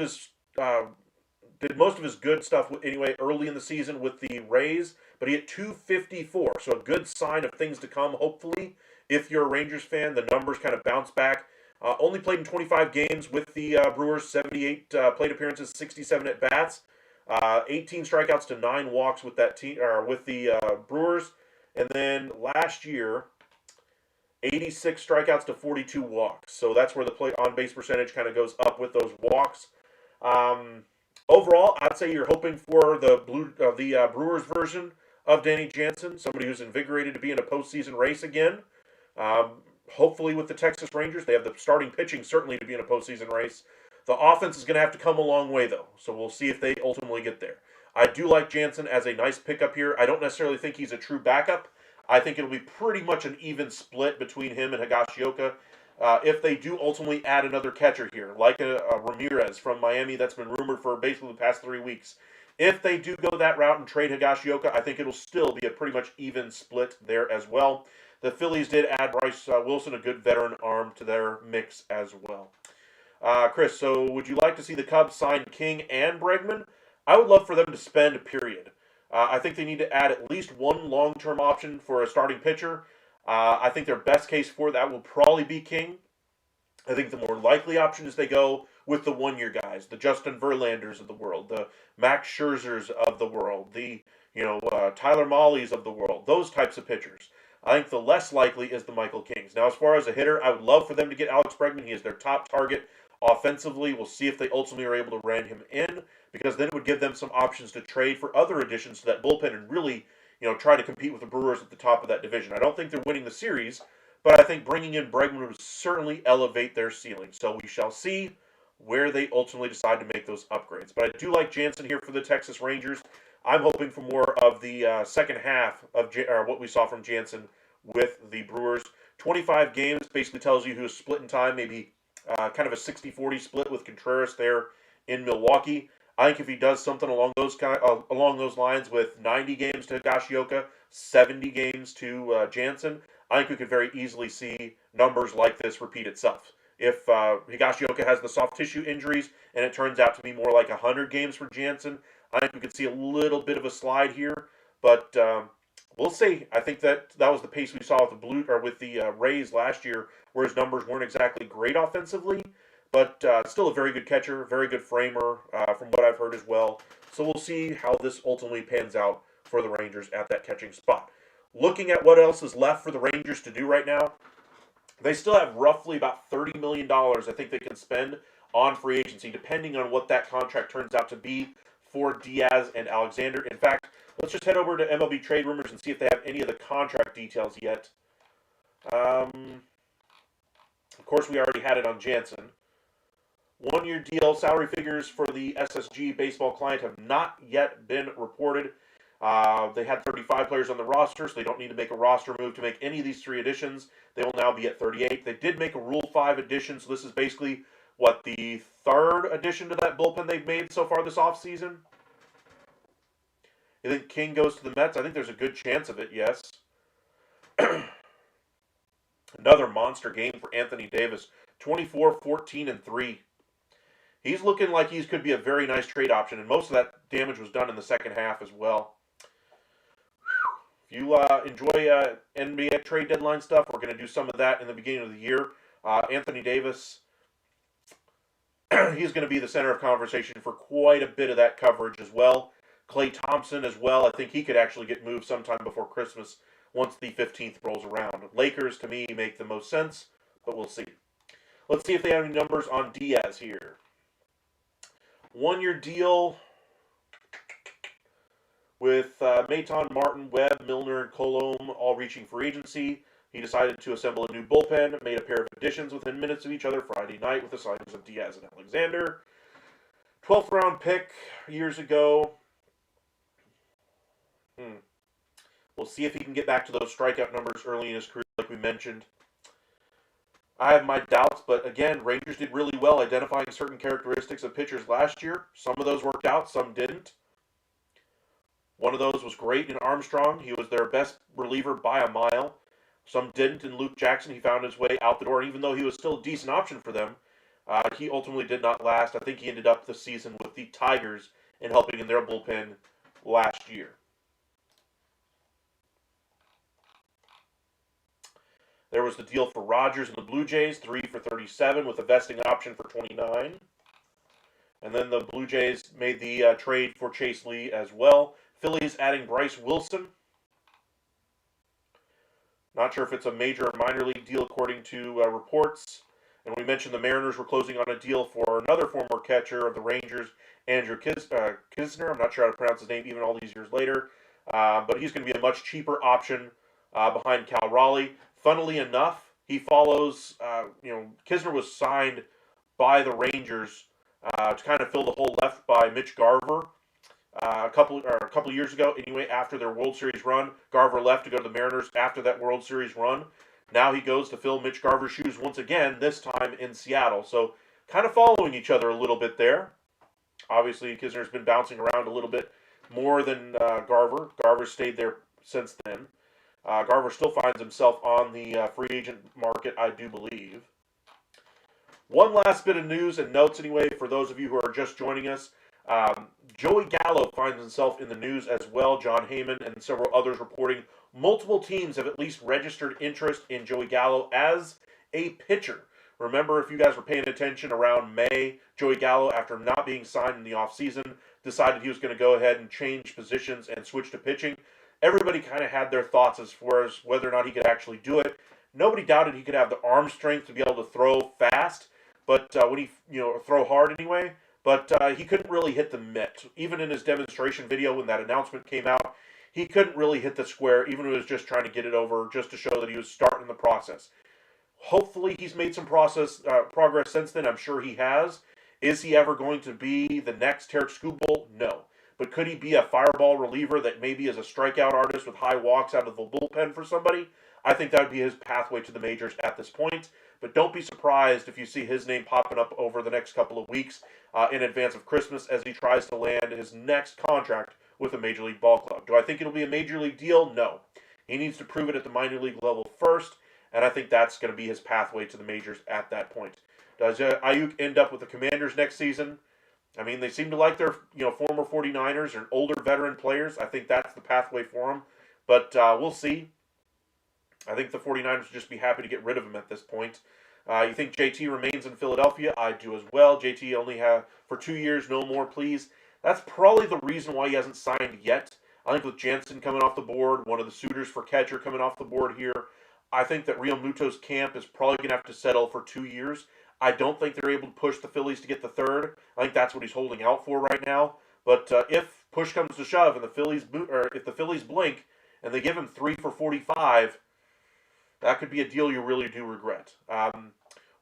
his good stuff anyway early in the season with the Rays, but he hit 254, so a good sign of things to come, hopefully. If you're a Rangers fan, the numbers kind of bounce back. Only played in 25 games with the Brewers, 78 plate appearances, 67 at-bats. 18 strikeouts to 9 walks with that team, or with the Brewers, and then last year, 86 strikeouts to 42 walks. So that's where the play on base percentage kind of goes up with those walks. Overall, I'd say you're hoping for the Brewers version of Danny Jansen, somebody who's invigorated to be in a postseason race again. Hopefully, with the Texas Rangers, they have the starting pitching certainly to be in a postseason race. The offense is going to have to come a long way, though, so we'll see if they ultimately get there. I do like Jansen as a nice pickup here. I don't necessarily think he's a true backup. I think it'll be pretty much an even split between him and Higashioka. If they do ultimately add another catcher here, like a Ramirez from Miami that's been rumored for basically the past 3 weeks, if they do go that route and trade Higashioka, I think it'll still be a pretty much even split there as well. The Phillies did add Bryce Wilson, a good veteran arm, to their mix as well. Chris, so would you like to see the Cubs sign King and Bregman? I would love for them to spend, period. I think they need to add at least one long-term option for a starting pitcher. I think their best case for that will probably be King. I think the more likely option is they go with the one-year guys, the Justin Verlanders of the world, the Max Scherzers of the world, the Tyler Molleys of the world, those types of pitchers. I think the less likely is the Michael Kings. Now, as far as a hitter, I would love for them to get Alex Bregman. He is their top target offensively. We'll see if they ultimately are able to rein him in, because then it would give them some options to trade for other additions to that bullpen and really, try to compete with the Brewers at the top of that division. I don't think they're winning the series, but I think bringing in Bregman would certainly elevate their ceiling. So we shall see where they ultimately decide to make those upgrades. But I do like Jansen here for the Texas Rangers. I'm hoping for more of the second half of what we saw from Jansen with the Brewers. 25 games basically tells you who's split in time, maybe kind of a 60-40 split with Contreras there in Milwaukee. I think if he does something along those lines with 90 games to Higashioka, 70 games to Jansen, I think we could very easily see numbers like this repeat itself. If Higashioka has the soft tissue injuries and it turns out to be more like 100 games for Jansen, I think we could see a little bit of a slide here, but we'll see. I think that was the pace we saw with the Rays last year, where his numbers weren't exactly great offensively, but still a very good catcher, very good framer, from what I've heard as well. So we'll see how this ultimately pans out for the Rangers at that catching spot. Looking at what else is left for the Rangers to do right now, they still have roughly about $30 million I think they can spend on free agency, depending on what that contract turns out to be for Diaz and Alexander. In fact, let's just head over to MLB Trade Rumors and see if they have any of the contract details yet. Of course, we already had it on Jansen. One-year deal salary figures for the SSG baseball client have not yet been reported. They had 35 players on the roster, so they don't need to make a roster move to make any of these three additions. They will now be at 38. They did make a Rule 5 addition, so this is basically, the third addition to that bullpen they've made so far this offseason? You think King goes to the Mets? I think there's a good chance of it, yes. Another monster game for Anthony Davis. 24, 14, and 3. He's looking like he could be a very nice trade option, and most of that damage was done in the second half as well. If you enjoy NBA trade deadline stuff, we're going to do some of that in the beginning of the year. Anthony Davis, he's going to be the center of conversation for quite a bit of that coverage as well. Klay Thompson as well. I think he could actually get moved sometime before Christmas once the 15th rolls around. Lakers, to me, make the most sense, but we'll see. Let's see if they have any numbers on Diaz here. One-year deal with Maton, Martin, Webb, Milner, and Colomb all reaching free agency. He decided to assemble a new bullpen, made a pair of additions within minutes of each other Friday night with the signings of Diaz and Alexander. 12th round pick years ago. We'll see if he can get back to those strikeout numbers early in his career, like we mentioned. I have my doubts, but again, Rangers did really well identifying certain characteristics of pitchers last year. Some of those worked out, some didn't. One of those was great in Armstrong. He was their best reliever by a mile. Some didn't in Luke Jackson. He found his way out the door, and even though he was still a decent option for them, he ultimately did not last. I think he ended up the season with the Tigers and helping in their bullpen last year. There was the deal for Rogers and the Blue Jays, 3 for 37 with a vesting option for 29. And then the Blue Jays made the trade for Chase Lee as well. Phillies adding Bryce Wilson. Not sure if it's a major or minor league deal according to reports. And we mentioned the Mariners were closing on a deal for another former catcher of the Rangers, Andrew Kisner. I'm not sure how to pronounce his name even all these years later. But he's going to be a much cheaper option behind Cal Raleigh. Funnily enough, he follows, Kisner was signed by the Rangers to kind of fill the hole left by Mitch Garver a couple years ago. Anyway, after their World Series run, Garver left to go to the Mariners after that World Series run. Now he goes to fill Mitch Garver's shoes once again, this time in Seattle. So kind of following each other a little bit there. Obviously, Kisner's been bouncing around a little bit more than Garver. Garver stayed there since then. Garver still finds himself on the free agent market, I do believe. One last bit of news and notes anyway for those of you who are just joining us. Joey Gallo finds himself in the news as well. John Heyman and several others reporting multiple teams have at least registered interest in Joey Gallo as a pitcher. Remember, if you guys were paying attention around May, Joey Gallo, after not being signed in the offseason, decided he was going to go ahead and change positions and switch to pitching. Everybody kind of had their thoughts as far as whether or not he could actually do it. Nobody doubted he could have the arm strength to be able to throw fast, but when he, throw hard anyway. But he couldn't really hit the mitt. Even in his demonstration video when that announcement came out, he couldn't really hit the square, even if he was just trying to get it over, just to show that he was starting the process. Hopefully he's made some progress since then. I'm sure he has. Is he ever going to be the next Tarek Skubal? No. But could he be a fireball reliever that maybe is a strikeout artist with high walks out of the bullpen for somebody? I think that would be his pathway to the majors at this point. But don't be surprised if you see his name popping up over the next couple of weeks in advance of Christmas as he tries to land his next contract with a Major League ball club. Do I think it'll be a Major League deal? No. He needs to prove it at the minor league level first, and I think that's going to be his pathway to the majors at that point. Does Ayuk end up with the Commanders next season? I mean, they seem to like their former 49ers and older veteran players. I think that's the pathway for them. But we'll see. I think the 49ers would just be happy to get rid of him at this point. You think JT remains in Philadelphia? I do as well. JT only have for 2 years, no more, please. That's probably the reason why he hasn't signed yet. I think with Jansen coming off the board, one of the suitors for catcher coming off the board here, I think that Real Muto's camp is probably going to have to settle for 2 years. I don't think they're able to push the Phillies to get the third. I think that's what he's holding out for right now. But if push comes to shove and if the Phillies blink and they give him 3 for 45, that could be a deal you really do regret.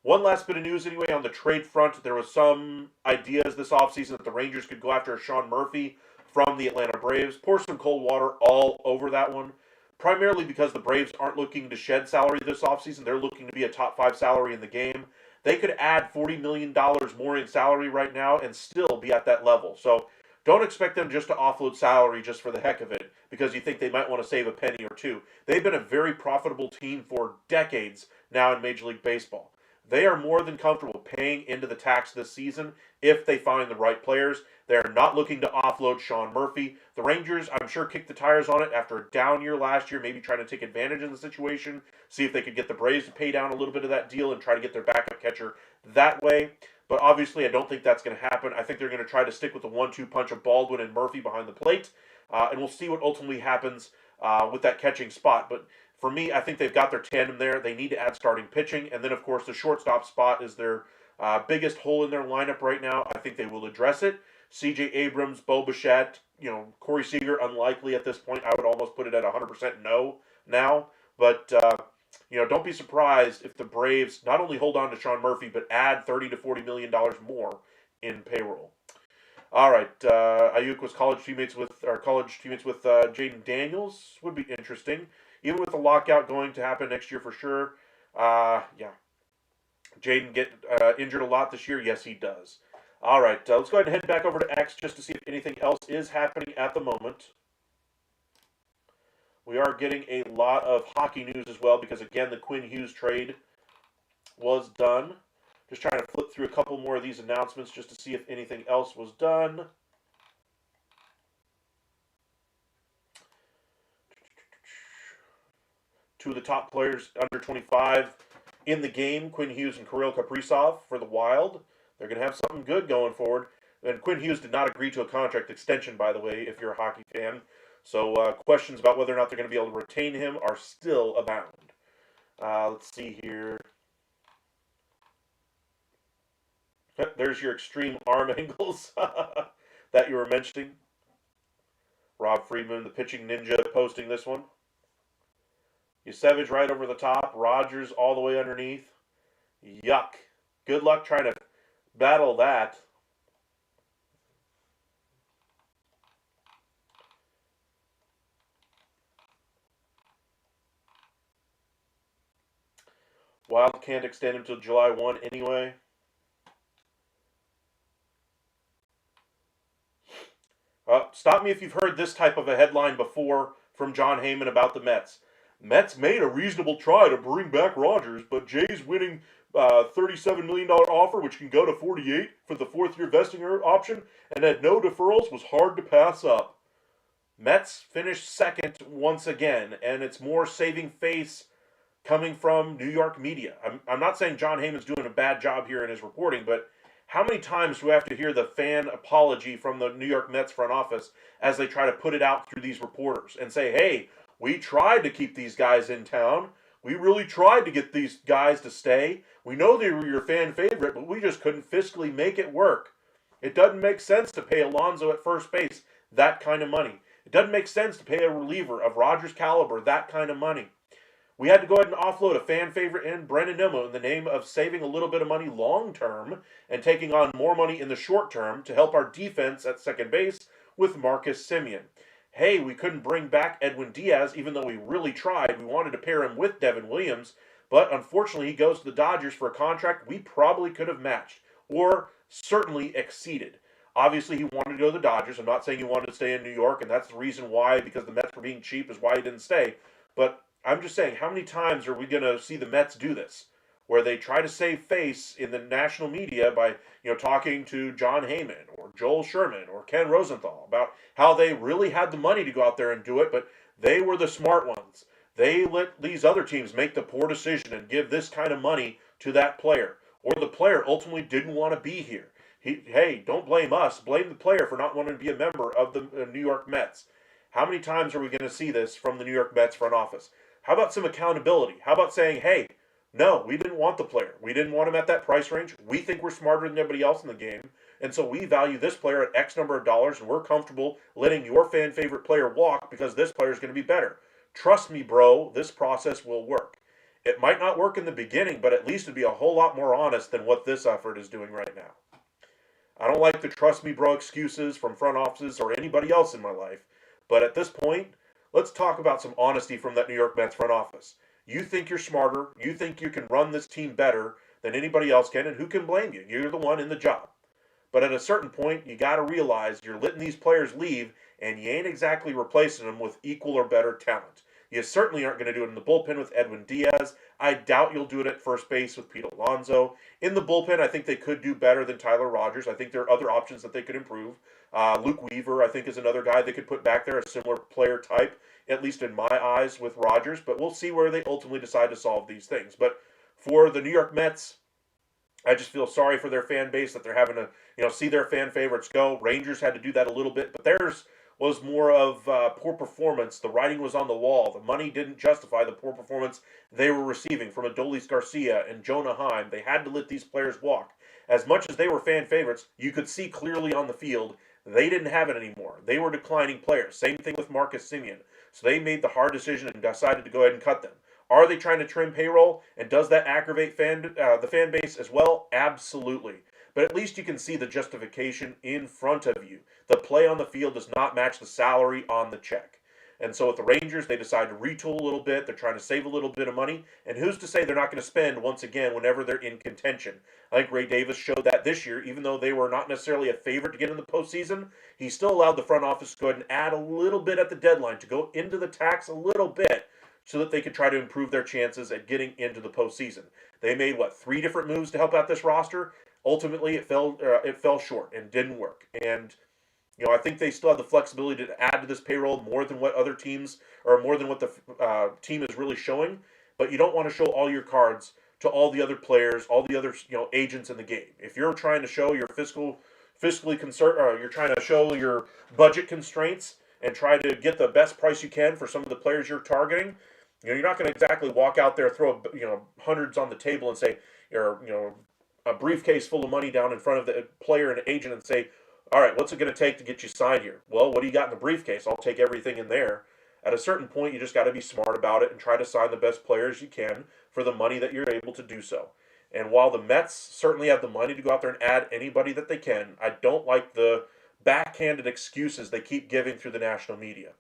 One last bit of news anyway on the trade front. There was some ideas this offseason that the Rangers could go after Sean Murphy from the Atlanta Braves. Pour some cold water all over that one. Primarily because the Braves aren't looking to shed salary this offseason. They're looking to be a top 5 salary in the game. They could add $40 million more in salary right now and still be at that level. So don't expect them just to offload salary just for the heck of it because you think they might want to save a penny or two. They've been a very profitable team for decades now in Major League Baseball. They are more than comfortable paying into the tax this season if they find the right players. They're not looking to offload Sean Murphy. The Rangers, I'm sure, kicked the tires on it after a down year last year, maybe trying to take advantage of the situation, see if they could get the Braves to pay down a little bit of that deal and try to get their backup catcher that way. But obviously, I don't think that's going to happen. I think they're going to try to stick with the 1-2 punch of Baldwin and Murphy behind the plate, and we'll see what ultimately happens with that catching spot. But for me, I think they've got their tandem there. They need to add starting pitching, and then, of course, the shortstop spot is their biggest hole in their lineup right now. I think they will address it. C.J. Abrams, Bo Bichette, Corey Seager, unlikely at this point. I would almost put it at 100% no now. But, don't be surprised if the Braves not only hold on to Sean Murphy, but add $30 to $40 million more in payroll. All right, Ayuk was college teammates with Jaden Daniels. Would be interesting. Even with the lockout going to happen next year for sure. Jaden get injured a lot this year? Yes, he does. All right, let's go ahead and head back over to X just to see if anything else is happening at the moment. We are getting a lot of hockey news as well because, again, the Quinn Hughes trade was done. Just trying to flip through a couple more of these announcements just to see if anything else was done. Two of the top players under 25 in the game, Quinn Hughes and Kirill Kaprizov for the Wild. They're going to have something good going forward. And Quinn Hughes did not agree to a contract extension, by the way, if you're a hockey fan. So questions about whether or not they're going to be able to retain him are still abound. Let's see here. There's your extreme arm angles that you were mentioning. Rob Friedman, the pitching ninja, posting this one. Yusevich right over the top. Rogers all the way underneath. Yuck. Good luck trying to battle that. Wild can't extend until July 1 anyway. Stop me if you've heard this type of a headline before from John Heyman about the Mets. Mets made a reasonable try to bring back Rogers, but Jay's winning $37 million offer, which can go to $48 for the fourth-year vesting option, and had no deferrals, was hard to pass up. Mets finished second once again, and it's more saving face coming from New York media. I'm not saying John Heyman's doing a bad job here in his reporting, but how many times do we have to hear the fan apology from the New York Mets front office as they try to put it out through these reporters and say, hey, we tried to keep these guys in town. We really tried to get these guys to stay. We know they were your fan favorite, but we just couldn't fiscally make it work. It doesn't make sense to pay Alonso at first base that kind of money. It doesn't make sense to pay a reliever of Rogers' caliber that kind of money. We had to go ahead and offload a fan favorite in Brendan Nimmo in the name of saving a little bit of money long term and taking on more money in the short term to help our defense at second base with Marcus Semien. Hey, we couldn't bring back Edwin Diaz even though we really tried. We wanted to pair him with Devin Williams, but unfortunately he goes to the Dodgers for a contract we probably could have matched or certainly exceeded. Obviously, he wanted to go to the Dodgers. I'm not saying he wanted to stay in New York, and that's the reason why, because the Mets were being cheap, is why he didn't stay. But I'm just saying, how many times are we going to see the Mets do this? Where they try to save face in the national media by, talking to John Heyman or Joel Sherman or Ken Rosenthal about how they really had the money to go out there and do it, but they were the smart ones. They let these other teams make the poor decision and give this kind of money to that player. Or the player ultimately didn't want to be here. Hey, don't blame us. Blame the player for not wanting to be a member of the New York Mets. How many times are we going to see this from the New York Mets front office? How about some accountability? How about saying, hey, no, we didn't want the player. We didn't want him at that price range. We think we're smarter than everybody else in the game. And so we value this player at X number of dollars, and we're comfortable letting your fan favorite player walk because this player is going to be better. Trust me, bro, this process will work. It might not work in the beginning, but at least it'd be a whole lot more honest than what this effort is doing right now. I don't like the trust me, bro excuses from front offices or anybody else in my life. But at this point, let's talk about some honesty from that New York Mets front office. You think you're smarter. You think you can run this team better than anybody else can, and who can blame you? You're the one in the job. But at a certain point, you got to realize you're letting these players leave, and you ain't exactly replacing them with equal or better talent. You certainly aren't going to do it in the bullpen with Edwin Diaz. I doubt you'll do it at first base with Pete Alonso. In the bullpen, I think they could do better than Tyler Rogers. I think there are other options that they could improve. Luke Weaver, I think, is another guy they could put back there, a similar player type, at least in my eyes, with Rogers. But we'll see where they ultimately decide to solve these things. But for the New York Mets, I just feel sorry for their fan base that they're having to, see their fan favorites go. Rangers had to do that a little bit, but theirs was more of poor performance. The writing was on the wall. The money didn't justify the poor performance they were receiving from Adolis Garcia and Jonah Heim. They had to let these players walk. As much as they were fan favorites, you could see clearly on the field they didn't have it anymore. They were declining players. Same thing with Marcus Semien. So they made the hard decision and decided to go ahead and cut them. Are they trying to trim payroll? And does that aggravate the fan base as well? Absolutely. But at least you can see the justification in front of you. The play on the field does not match the salary on the check. And so with the Rangers, they decide to retool a little bit. They're trying to save a little bit of money. And who's to say they're not going to spend once again whenever they're in contention? I think Ray Davis showed that this year. Even though they were not necessarily a favorite to get in the postseason, he still allowed the front office to go ahead and add a little bit at the deadline, to go into the tax a little bit, so that they could try to improve their chances at getting into the postseason. They made, 3 different moves to help out this roster? Ultimately, it fell short and didn't work. And I think they still have the flexibility to add to this payroll more than what other teams, or more than what the team is really showing. But you don't want to show all your cards to all the other players, all the other agents in the game. If you're trying to show your fiscally concerned, or you're trying to show your budget constraints and try to get the best price you can for some of the players you're targeting, you're not going to exactly walk out there, throw hundreds on the table, and say, a briefcase full of money down in front of the player and agent and say, all right, what's it going to take to get you signed here? Well, what do you got in the briefcase? I'll take everything in there. At a certain point, you just got to be smart about it and try to sign the best players you can for the money that you're able to do so. And while the Mets certainly have the money to go out there and add anybody that they can, I don't like the backhanded excuses they keep giving through the national media.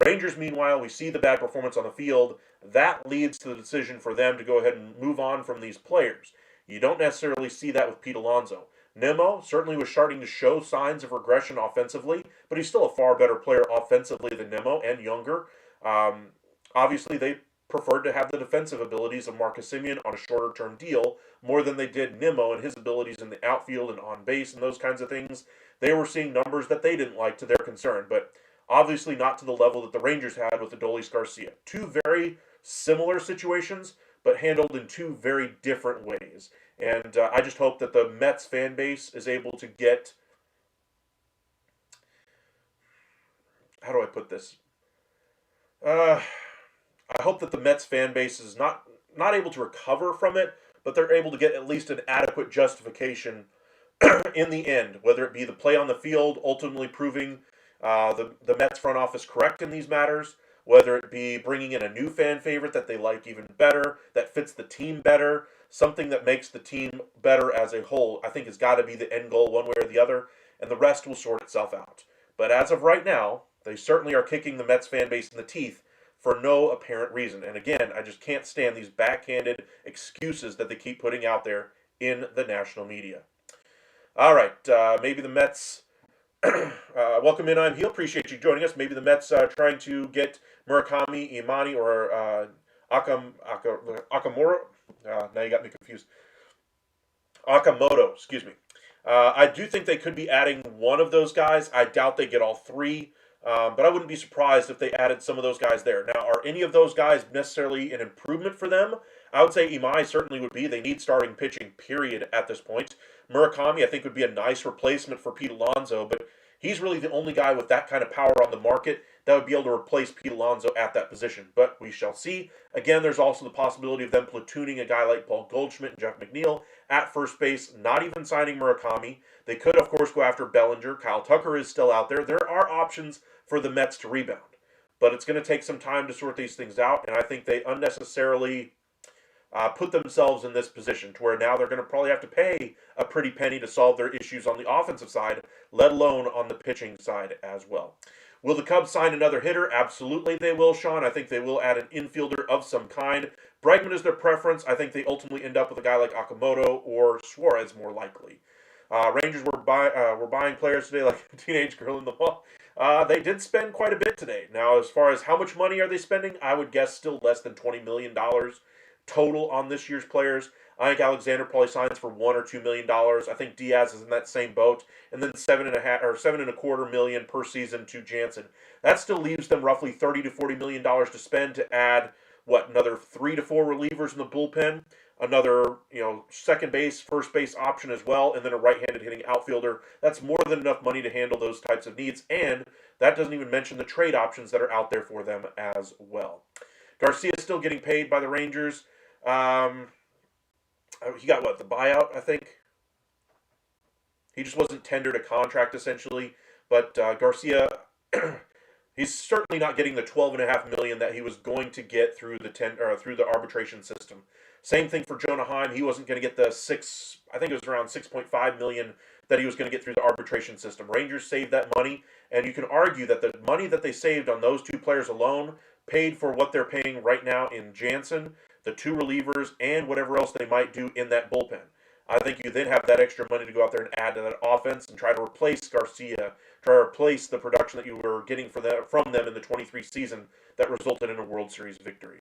Rangers, meanwhile, we see the bad performance on the field. That leads to the decision for them to go ahead and move on from these players. You don't necessarily see that with Pete Alonso. Nimmo certainly was starting to show signs of regression offensively, but he's still a far better player offensively than Nimmo and younger. Obviously, they preferred to have the defensive abilities of Marcus Semien on a shorter-term deal more than they did Nimmo and his abilities in the outfield and on base and those kinds of things. They were seeing numbers that they didn't like to their concern, but obviously not to the level that the Rangers had with Adolis Garcia. Two very similar situations, but handled in two very different ways. And I just hope that the Mets fan base is able to get, how do I put this? I hope that the Mets fan base is not able to recover from it, but they're able to get at least an adequate justification in the end, whether it be the play on the field ultimately proving the Mets front office correct in these matters, whether it be bringing in a new fan favorite that they like even better, that fits the team better, something that makes the team better as a whole, I think has got to be the end goal one way or the other, and the rest will sort itself out. But as of right now, they certainly are kicking the Mets fan base in the teeth for no apparent reason. And again, I just can't stand these backhanded excuses that they keep putting out there in the national media. All right, maybe the Mets... welcome in, I'm Heel. Appreciate you joining us. Maybe the Mets trying to get Murakami, Imani, or Akamura. Now you got me confused. Akamoto, excuse me. I do think they could be adding one of those guys. I doubt they get all three, but I wouldn't be surprised if they added some of those guys there. Now, are any of those guys necessarily an improvement for them? I would say Imai certainly would be. They need starting pitching, period, at this point. Murakami, I think, would be a nice replacement for Pete Alonso, but he's really the only guy with that kind of power on the market that would be able to replace Pete Alonso at that position. But we shall see. Again, there's also the possibility of them platooning a guy like Paul Goldschmidt and Jeff McNeil at first base, not even signing Murakami. They could, of course, go after Bellinger. Kyle Tucker is still out there. There are options for the Mets to rebound. But it's going to take some time to sort these things out, and I think they unnecessarily put themselves in this position to where now they're going to probably have to pay a pretty penny to solve their issues on the offensive side, let alone on the pitching side as well. Will the Cubs sign another hitter? Absolutely they will, Sean. I think they will add an infielder of some kind. Bregman is their preference. I think they ultimately end up with a guy like Okamoto or Suarez more likely. Rangers were buying players today like a teenage girl in the mall. They did spend quite a bit today. Now, as far as how much money are they spending, I would guess still less than $20 million total on this year's players. I think Alexander probably signs for $1 or $2 million. I think Diaz is in that same boat, and then $7.25 million per season to Jansen. That still leaves them roughly $30 to $40 million to spend to add another 3 to 4 relievers in the bullpen, another second base, first base option as well, and then a right-handed hitting outfielder. That's more than enough money to handle those types of needs, and that doesn't even mention the trade options that are out there for them as well. Garcia is still getting paid by the Rangers. He got the buyout, I think. He just wasn't tendered a contract essentially, but Garcia, he's certainly not getting the $12.5 million that he was going to get through the arbitration system. Same thing for Jonah Heim. He wasn't going to get the I think it was around $6.5 million that he was going to get through the arbitration system. Rangers saved that money, and you can argue that the money that they saved on those two players alone paid for what they're paying right now in Jansen, the two relievers, and whatever else they might do in that bullpen. I think you then have that extra money to go out there and add to that offense and try to replace Garcia, try to replace the production that you were getting from them in the 23 season that resulted in a World Series victory.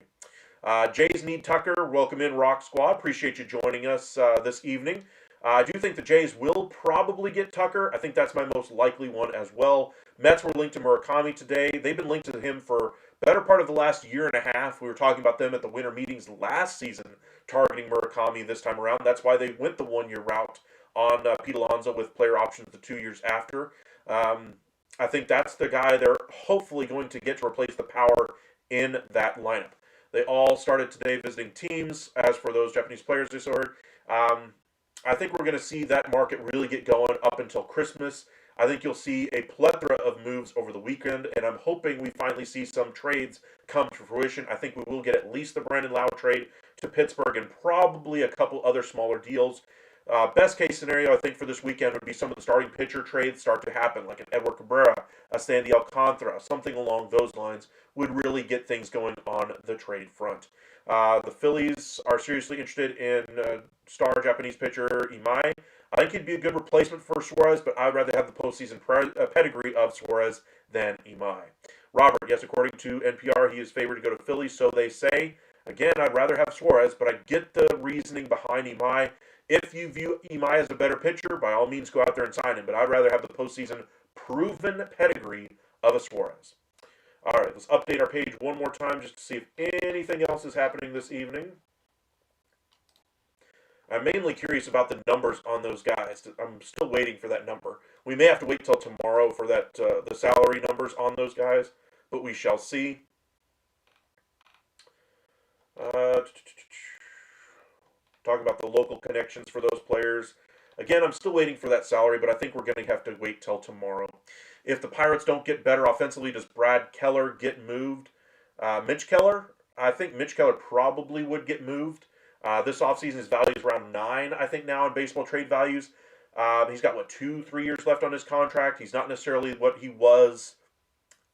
Jays need Tucker. Welcome in, Rock Squad. Appreciate you joining us this evening. I do think the Jays will probably get Tucker. I think that's my most likely one as well. Mets were linked to Murakami today. They've been linked to him for better part of the last year and a half. We were talking about them at the winter meetings last season, targeting Murakami this time around. That's why they went the one-year route on Pete Alonso with player options the 2 years after. I think that's the guy they're hopefully going to get to replace the power in that lineup. They all started today visiting teams. As for those Japanese players they heard, I think we're going to see that market really get going up until Christmas. I think you'll see a plethora of moves over the weekend, and I'm hoping we finally see some trades come to fruition. I think we will get at least the Brandon Lau trade to Pittsburgh and probably a couple other smaller deals. Best case scenario, I think, for this weekend would be some of the starting pitcher trades start to happen, like an Edward Cabrera, a Sandy Alcantara, something along those lines would really get things going on the trade front. The Phillies are seriously interested in star Japanese pitcher Imai. I think he'd be a good replacement for Suarez, but I'd rather have the postseason pedigree of Suarez than Imai. Robert, yes, according to NPR, he is favored to go to Philly, so they say. Again, I'd rather have Suarez, but I get the reasoning behind Imai. If you view Imai as a better pitcher, by all means go out there and sign him, but I'd rather have the postseason proven pedigree of a Suarez. All right, let's update our page one more time just to see if anything else is happening this evening. I'm mainly curious about the numbers on those guys. I'm still waiting for that number. We may have to wait till tomorrow for that the salary numbers on those guys, but we shall see. Talk about the local connections for those players. Again, I'm still waiting for that salary, but I think we're going to have to wait till tomorrow. If the Pirates don't get better offensively, does Brad Keller get moved? Mitch Keller? I think Mitch Keller probably would get moved. This offseason, his value is around 9, I think, now in baseball trade values. He's got, 2-3 years left on his contract. He's not necessarily what he was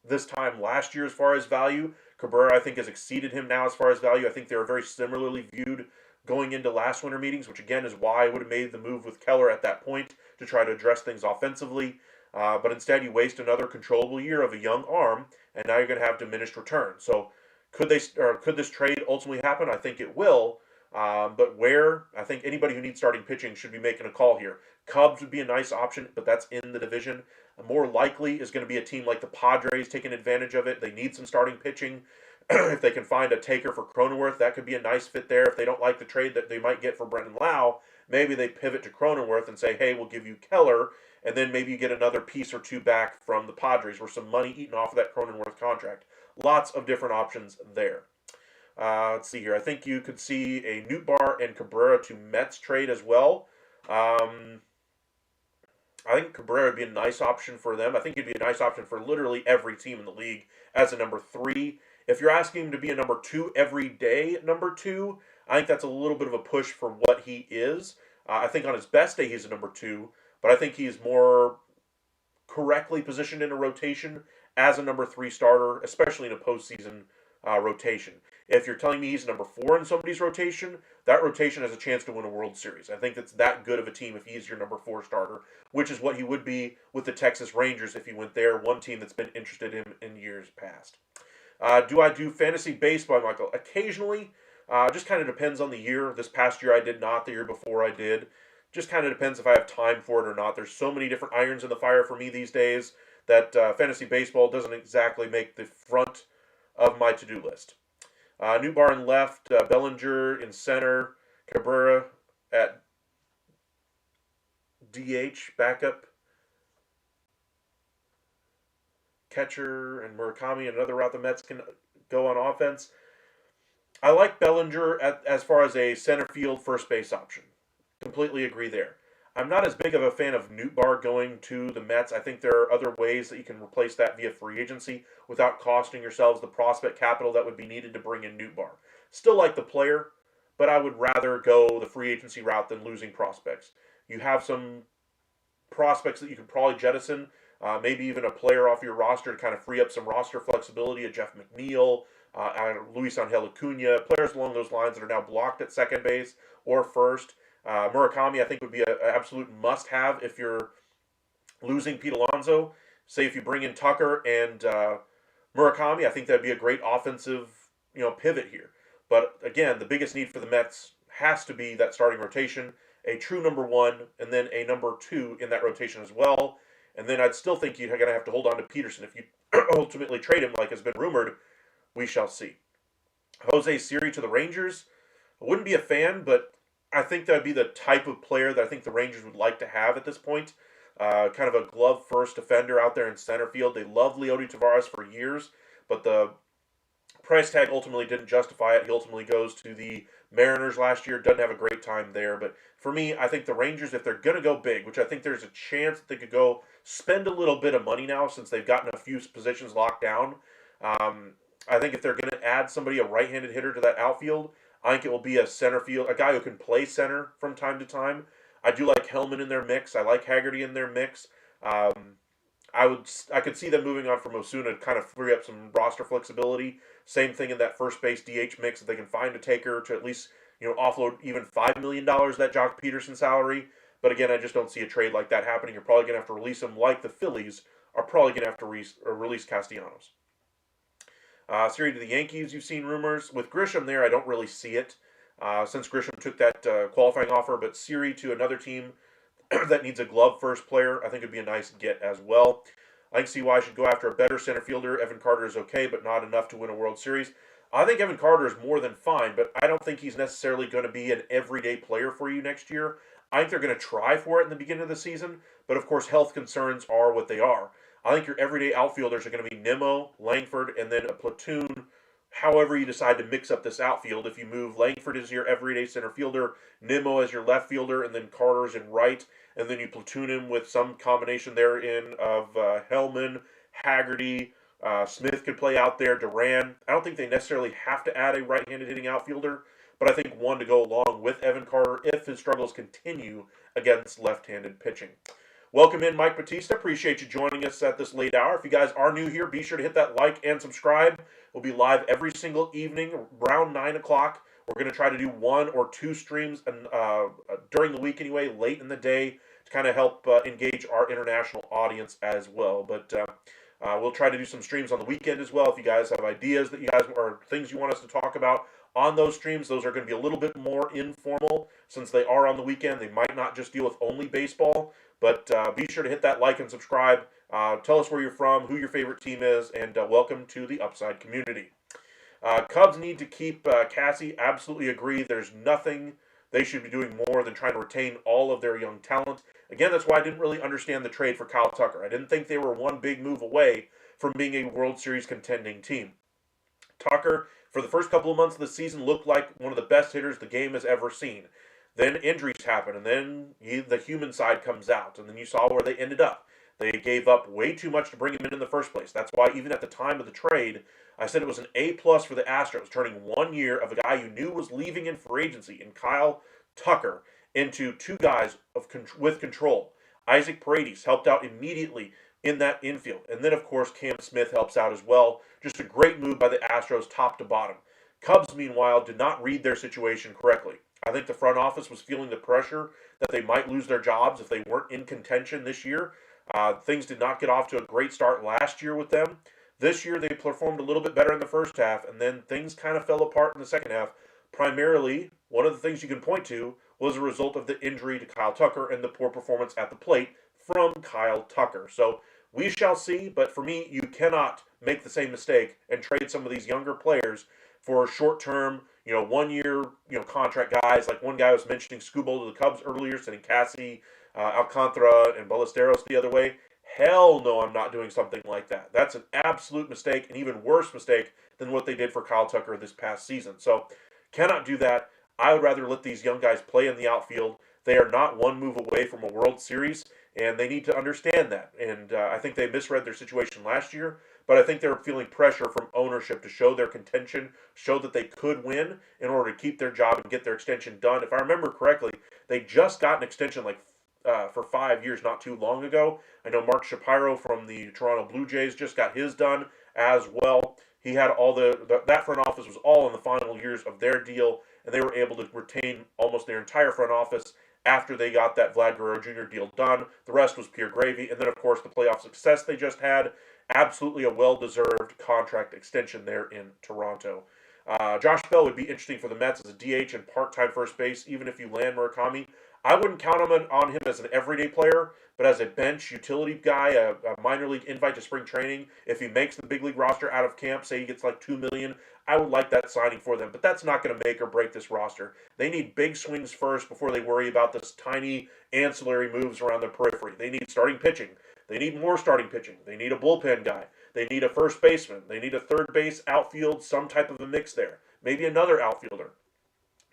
this time last year as far as value. Cabrera, I think, has exceeded him now as far as value. I think they were very similarly viewed going into last winter meetings, which, again, is why I would have made the move with Keller at that point to try to address things offensively. But instead, you waste another controllable year of a young arm, and now you're going to have diminished return. So could this trade ultimately happen? I think it will. But where? I think anybody who needs starting pitching should be making a call here. Cubs would be a nice option, but that's in the division. More likely is going to be a team like the Padres taking advantage of it. They need some starting pitching. If they can find a taker for Cronenworth, that could be a nice fit there. If they don't like the trade that they might get for Brendan Lau, maybe they pivot to Cronenworth and say, hey, we'll give you Keller, and then maybe you get another piece or two back from the Padres or some money eaten off of that Cronenworth contract. Lots of different options there. Let's see here. I think you could see a Nootbaar and Cabrera to Mets trade as well. I think Cabrera would be a nice option for them. I think he'd be a nice option for literally every team in the league as a number 3. If you're asking him to be a number 2 every day, number 2, I think that's a little bit of a push for what he is. I think on his best day he's a number 2, but I think he's more correctly positioned in a rotation as a number 3 starter, especially in a postseason rotation. If you're telling me he's number 4 in somebody's rotation, that rotation has a chance to win a World Series. I think that's that good of a team if he's your number 4 starter, which is what he would be with the Texas Rangers if he went there, one team that's been interested in him in years past. Do I do fantasy baseball, Michael? Occasionally. Just kind of depends on the year. This past year I did not. The year before I did. Just kind of depends if I have time for it or not. There's so many different irons in the fire for me these days that fantasy baseball doesn't exactly make the front of my to-do list. Nootbaar in left, Bellinger in center, Cabrera at DH, backup, catcher, and Murakami, another route the Mets can go on offense. I like Bellinger as far as a center field first base option. Completely agree there. I'm not as big of a fan of Nootbaar going to the Mets. I think there are other ways that you can replace that via free agency without costing yourselves the prospect capital that would be needed to bring in Nootbaar. Still like the player, but I would rather go the free agency route than losing prospects. You have some prospects that you could probably jettison, maybe even a player off your roster to kind of free up some roster flexibility, a Jeff McNeil, Luis Angel Acuna, players along those lines that are now blocked at second base or first. Murakami, I think, would be an absolute must-have if you're losing Pete Alonso. Say if you bring in Tucker and Murakami, I think that'd be a great offensive, pivot here. But again, the biggest need for the Mets has to be that starting rotation, a true number 1, and then a number 2 in that rotation as well. And then I'd still think you're going to have to hold on to Peterson. If you ultimately trade him, like has been rumored, we shall see. Jose Siri to the Rangers. I wouldn't be a fan, but I think that would be the type of player that I think the Rangers would like to have at this point. Kind of a glove-first defender out there in center field. They loved Leody Taveras for years, but the price tag ultimately didn't justify it. He ultimately goes to the Mariners last year. Doesn't have a great time there. But for me, I think the Rangers, if they're going to go big, which I think there's a chance that they could go spend a little bit of money now since they've gotten a few positions locked down. I think if they're going to add somebody, a right-handed hitter to that outfield, I think it will be a center field, a guy who can play center from time to time. I do like Hellman in their mix. I like Haggerty in their mix. I could see them moving on from Osuna to kind of free up some roster flexibility. Same thing in that first base DH mix, if they can find a taker to at least offload even $5 million that Jock Peterson salary. But again, I just don't see a trade like that happening. You're probably going to have to release him, like the Phillies are probably going to have to release Castellanos. Series to the Yankees, you've seen rumors. With Grisham there, I don't really see it since Grisham took that qualifying offer. But Siri to another team that needs a glove first player, I think it'd be a nice get as well. I can see why I should go after a better center fielder. Evan Carter is okay, but not enough to win a World Series. I think Evan Carter is more than fine, but I don't think he's necessarily going to be an everyday player for you next year. I think they're going to try for it in the beginning of the season, but of course health concerns are what they are. I think your everyday outfielders are going to be Nimmo, Langford, and then a platoon, however you decide to mix up this outfield. If you move Langford as your everyday center fielder, Nimmo as your left fielder, and then Carter's in right, and then you platoon him with some combination therein of Hellman, Haggerty, Smith could play out there, Duran. I don't think they necessarily have to add a right-handed hitting outfielder, but I think one to go along with Evan Carter if his struggles continue against left-handed pitching. Welcome in, Mike Batista. Appreciate you joining us at this late hour. If you guys are new here, be sure to hit that like and subscribe. We'll be live every single evening around 9 o'clock. We're going to try to do 1 or 2 streams during the week anyway, late in the day, to kind of help engage our international audience as well. But we'll try to do some streams on the weekend as well. If you guys have ideas that you guys or things you want us to talk about on those streams, those are going to be a little bit more informal since they are on the weekend. They might not just deal with only baseball. But be sure to hit that like and subscribe. Tell us where you're from, who your favorite team is, and welcome to the Upside community. Cubs need to keep Cassie. Absolutely agree. There's nothing they should be doing more than trying to retain all of their young talent. Again, that's why I didn't really understand the trade for Kyle Tucker. I didn't think they were one big move away from being a World Series contending team. Tucker, for the first couple of months of the season, looked like one of the best hitters the game has ever seen. Then injuries happen, and then the human side comes out, and then you saw where they ended up. They gave up way too much to bring him in the first place. That's why even at the time of the trade, I said it was an A+ for the Astros, turning 1 year of a guy you knew was leaving in free agency, in Kyle Tucker, into 2 guys with control. Isaac Paredes helped out immediately in that infield. And then, of course, Cam Smith helps out as well. Just a great move by the Astros top to bottom. Cubs, meanwhile, did not read their situation correctly. I think the front office was feeling the pressure that they might lose their jobs if they weren't in contention this year. Things did not get off to a great start last year with them. This year they performed a little bit better in the first half, and then things kind of fell apart in the second half. Primarily, one of the things you can point to was a result of the injury to Kyle Tucker and the poor performance at the plate from Kyle Tucker. So we shall see, but for me, you cannot make the same mistake and trade some of these younger players for short-term, 1 year, contract guys. Like one guy was mentioning Scoobo to the Cubs earlier, sending Cassie, Alcantara, and Ballesteros the other way. Hell no, I'm not doing something like that. That's an absolute mistake, an even worse mistake than what they did for Kyle Tucker this past season. So, cannot do that. I would rather let these young guys play in the outfield. They are not one move away from a World Series, and they need to understand that. And I think they misread their situation last year, but I think they're feeling pressure from ownership to show their contention, show that they could win in order to keep their job and get their extension done. If I remember correctly, they just got an extension for 5 years not too long ago. I know Mark Shapiro from the Toronto Blue Jays just got his done as well. He had all that front office was all in the final years of their deal, and they were able to retain almost their entire front office after they got that Vlad Guerrero Jr. deal done. The rest was pure gravy. And then, of course, the playoff success they just had. Absolutely a well-deserved contract extension there in Toronto. Josh Bell would be interesting for the Mets as a DH and part-time first base, even if you land Murakami. I wouldn't count on him as an everyday player, but as a bench utility guy, a minor league invite to spring training. If he makes the big league roster out of camp, say he gets like $2 million, I would like that signing for them. But that's not going to make or break this roster. They need big swings first before they worry about this tiny ancillary moves around the periphery. They need starting pitching. They need more starting pitching. They need a bullpen guy. They need a first baseman. They need a third base, outfield, some type of a mix there. Maybe another outfielder.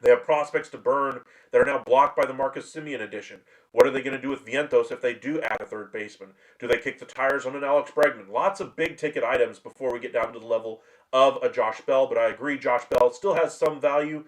They have prospects to burn that are now blocked by the Marcus Semien addition. What are they going to do with Vientos if they do add a third baseman? Do they kick the tires on an Alex Bregman? Lots of big ticket items before we get down to the level of a Josh Bell, but I agree Josh Bell still has some value.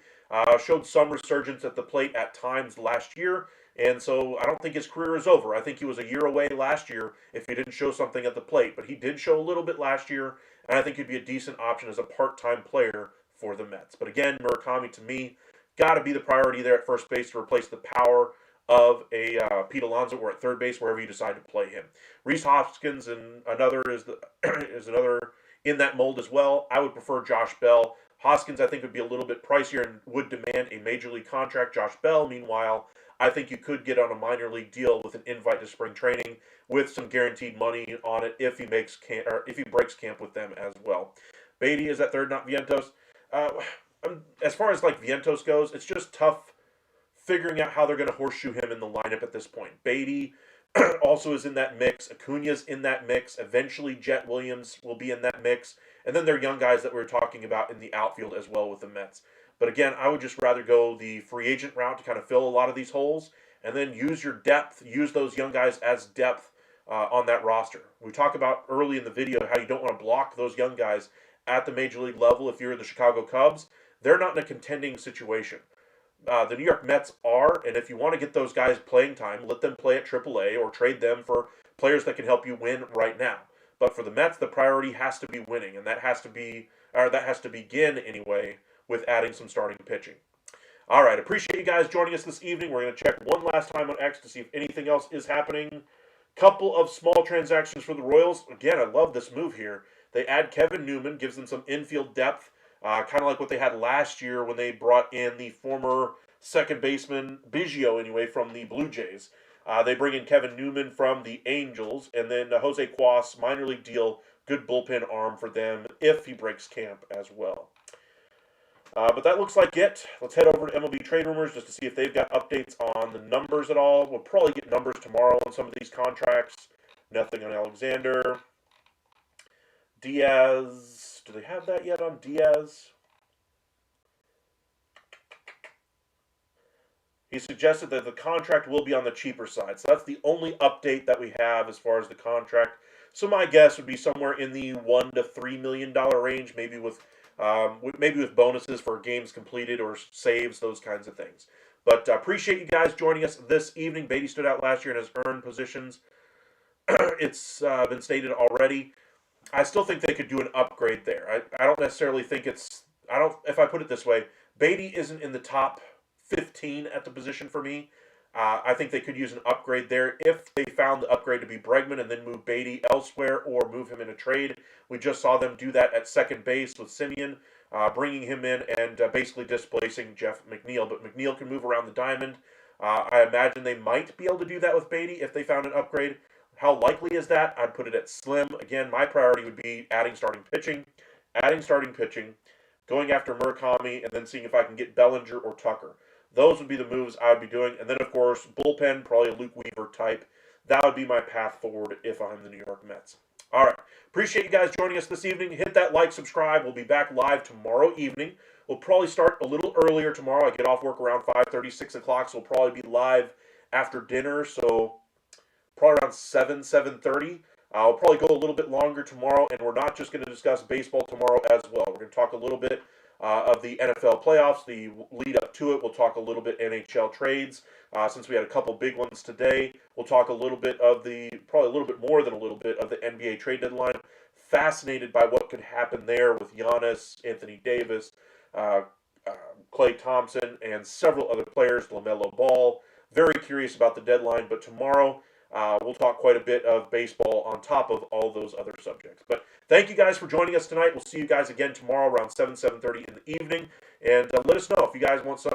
Showed some resurgence at the plate at times last year, and so I don't think his career is over. I think he was a year away last year if he didn't show something at the plate, but he did show a little bit last year, and I think he'd be a decent option as a part-time player for the Mets. But again, Murakami to me got to be the priority there at first base to replace the power of a Pete Alonso, or at third base wherever you decide to play him. Rhys Hoskins and another is another in that mold as well. I would prefer Josh Bell. Hoskins, I think, would be a little bit pricier and would demand a major league contract. Josh Bell, meanwhile, I think you could get on a minor league deal with an invite to spring training with some guaranteed money on it if he breaks camp with them as well. Beatty is at third, not Vientos. As far as like Vientos goes, it's just tough figuring out how they're going to horseshoe him in the lineup at this point. Beatty also is in that mix. Acuna's in that mix. Eventually, Jet Williams will be in that mix. And then there are young guys that we were talking about in the outfield as well with the Mets. But again, I would just rather go the free agent route to kind of fill a lot of these holes, and then use your depth, use those young guys as depth on that roster. We talked about early in the video how you don't want to block those young guys at the major league level. If you're the Chicago Cubs, they're not in a contending situation. The New York Mets are, and if you want to get those guys playing time, let them play at AAA or trade them for players that can help you win right now. But for the Mets, the priority has to be winning, and that has to begin anyway with adding some starting pitching. All right, appreciate you guys joining us this evening. We're going to check one last time on X to see if anything else is happening. Couple of small transactions for the Royals. Again, I love this move here. They add Kevin Newman, gives them some infield depth, kind of like what they had last year when they brought in the former second baseman, Biggio anyway, from the Blue Jays. They bring in Kevin Newman from the Angels, and then Jose Cuas, minor league deal, good bullpen arm for them if he breaks camp as well. But that looks like it. Let's head over to MLB Trade Rumors just to see if they've got updates on the numbers at all. We'll probably get numbers tomorrow on some of these contracts. Nothing on Alexander. Diaz. Do they have that yet on Diaz? He suggested that the contract will be on the cheaper side. So that's the only update that we have as far as the contract. So my guess would be somewhere in the $1 to $3 million range, maybe with bonuses for games completed or saves, those kinds of things. But appreciate you guys joining us this evening. Beatty stood out last year in his earned positions. It's been stated already. I still think they could do an upgrade there. I don't necessarily think if I put it this way, Beatty isn't in the top 15 at the position for me. I think they could use an upgrade there if they found the upgrade to be Bregman and then move Beatty elsewhere or move him in a trade. We just saw them do that at second base with Semien, bringing him in and basically displacing Jeff McNeil. But McNeil can move around the diamond. I imagine they might be able to do that with Beatty if they found an upgrade. How likely is that? I'd put it at slim. Again, my priority would be adding starting pitching, going after Murakami, and then seeing if I can get Bellinger or Tucker. Those would be the moves I would be doing. And then, of course, bullpen, probably a Luke Weaver type. That would be my path forward if I'm the New York Mets. All right. Appreciate you guys joining us this evening. Hit that like, subscribe. We'll be back live tomorrow evening. We'll probably start a little earlier tomorrow. I get off work around 5:30, 6 o'clock, so we'll probably be live after dinner. So probably around 7:30. We'll probably go a little bit longer tomorrow, and we're not just going to discuss baseball tomorrow as well. We're going to talk a little bit of the NFL playoffs, the lead up to it. We'll talk a little bit NHL trades, since we had a couple big ones today. We'll talk a little bit of probably a little bit more than a little bit of the NBA trade deadline. Fascinated by what could happen there with Giannis, Anthony Davis, Klay Thompson, and several other players, LaMelo Ball. Very curious about the deadline, but tomorrow we'll talk quite a bit of baseball on top of all those other subjects. But thank you guys for joining us tonight. We'll see you guys again tomorrow around 7:30 in the evening. And let us know if you guys want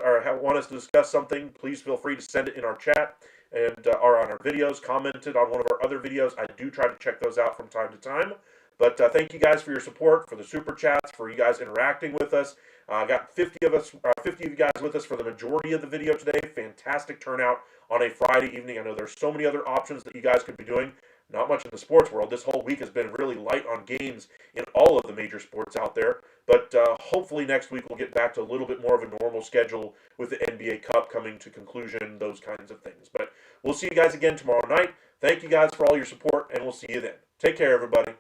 us to discuss something. Please feel free to send it in our chat and or on our videos. Commented on one of our other videos. I do try to check those out from time to time. But thank you guys for your support, for the super chats, for you guys interacting with us. Got 50 of you guys with us for the majority of the video today. Fantastic turnout on a Friday evening. I know there's so many other options that you guys could be doing. not much in the sports world. This whole week has been really light on games in all of the major sports out there. But hopefully next week we'll get back to a little bit more of a normal schedule with the NBA Cup coming to conclusion, those kinds of things. But we'll see you guys again tomorrow night. Thank you guys for all your support, and we'll see you then. Take care, everybody.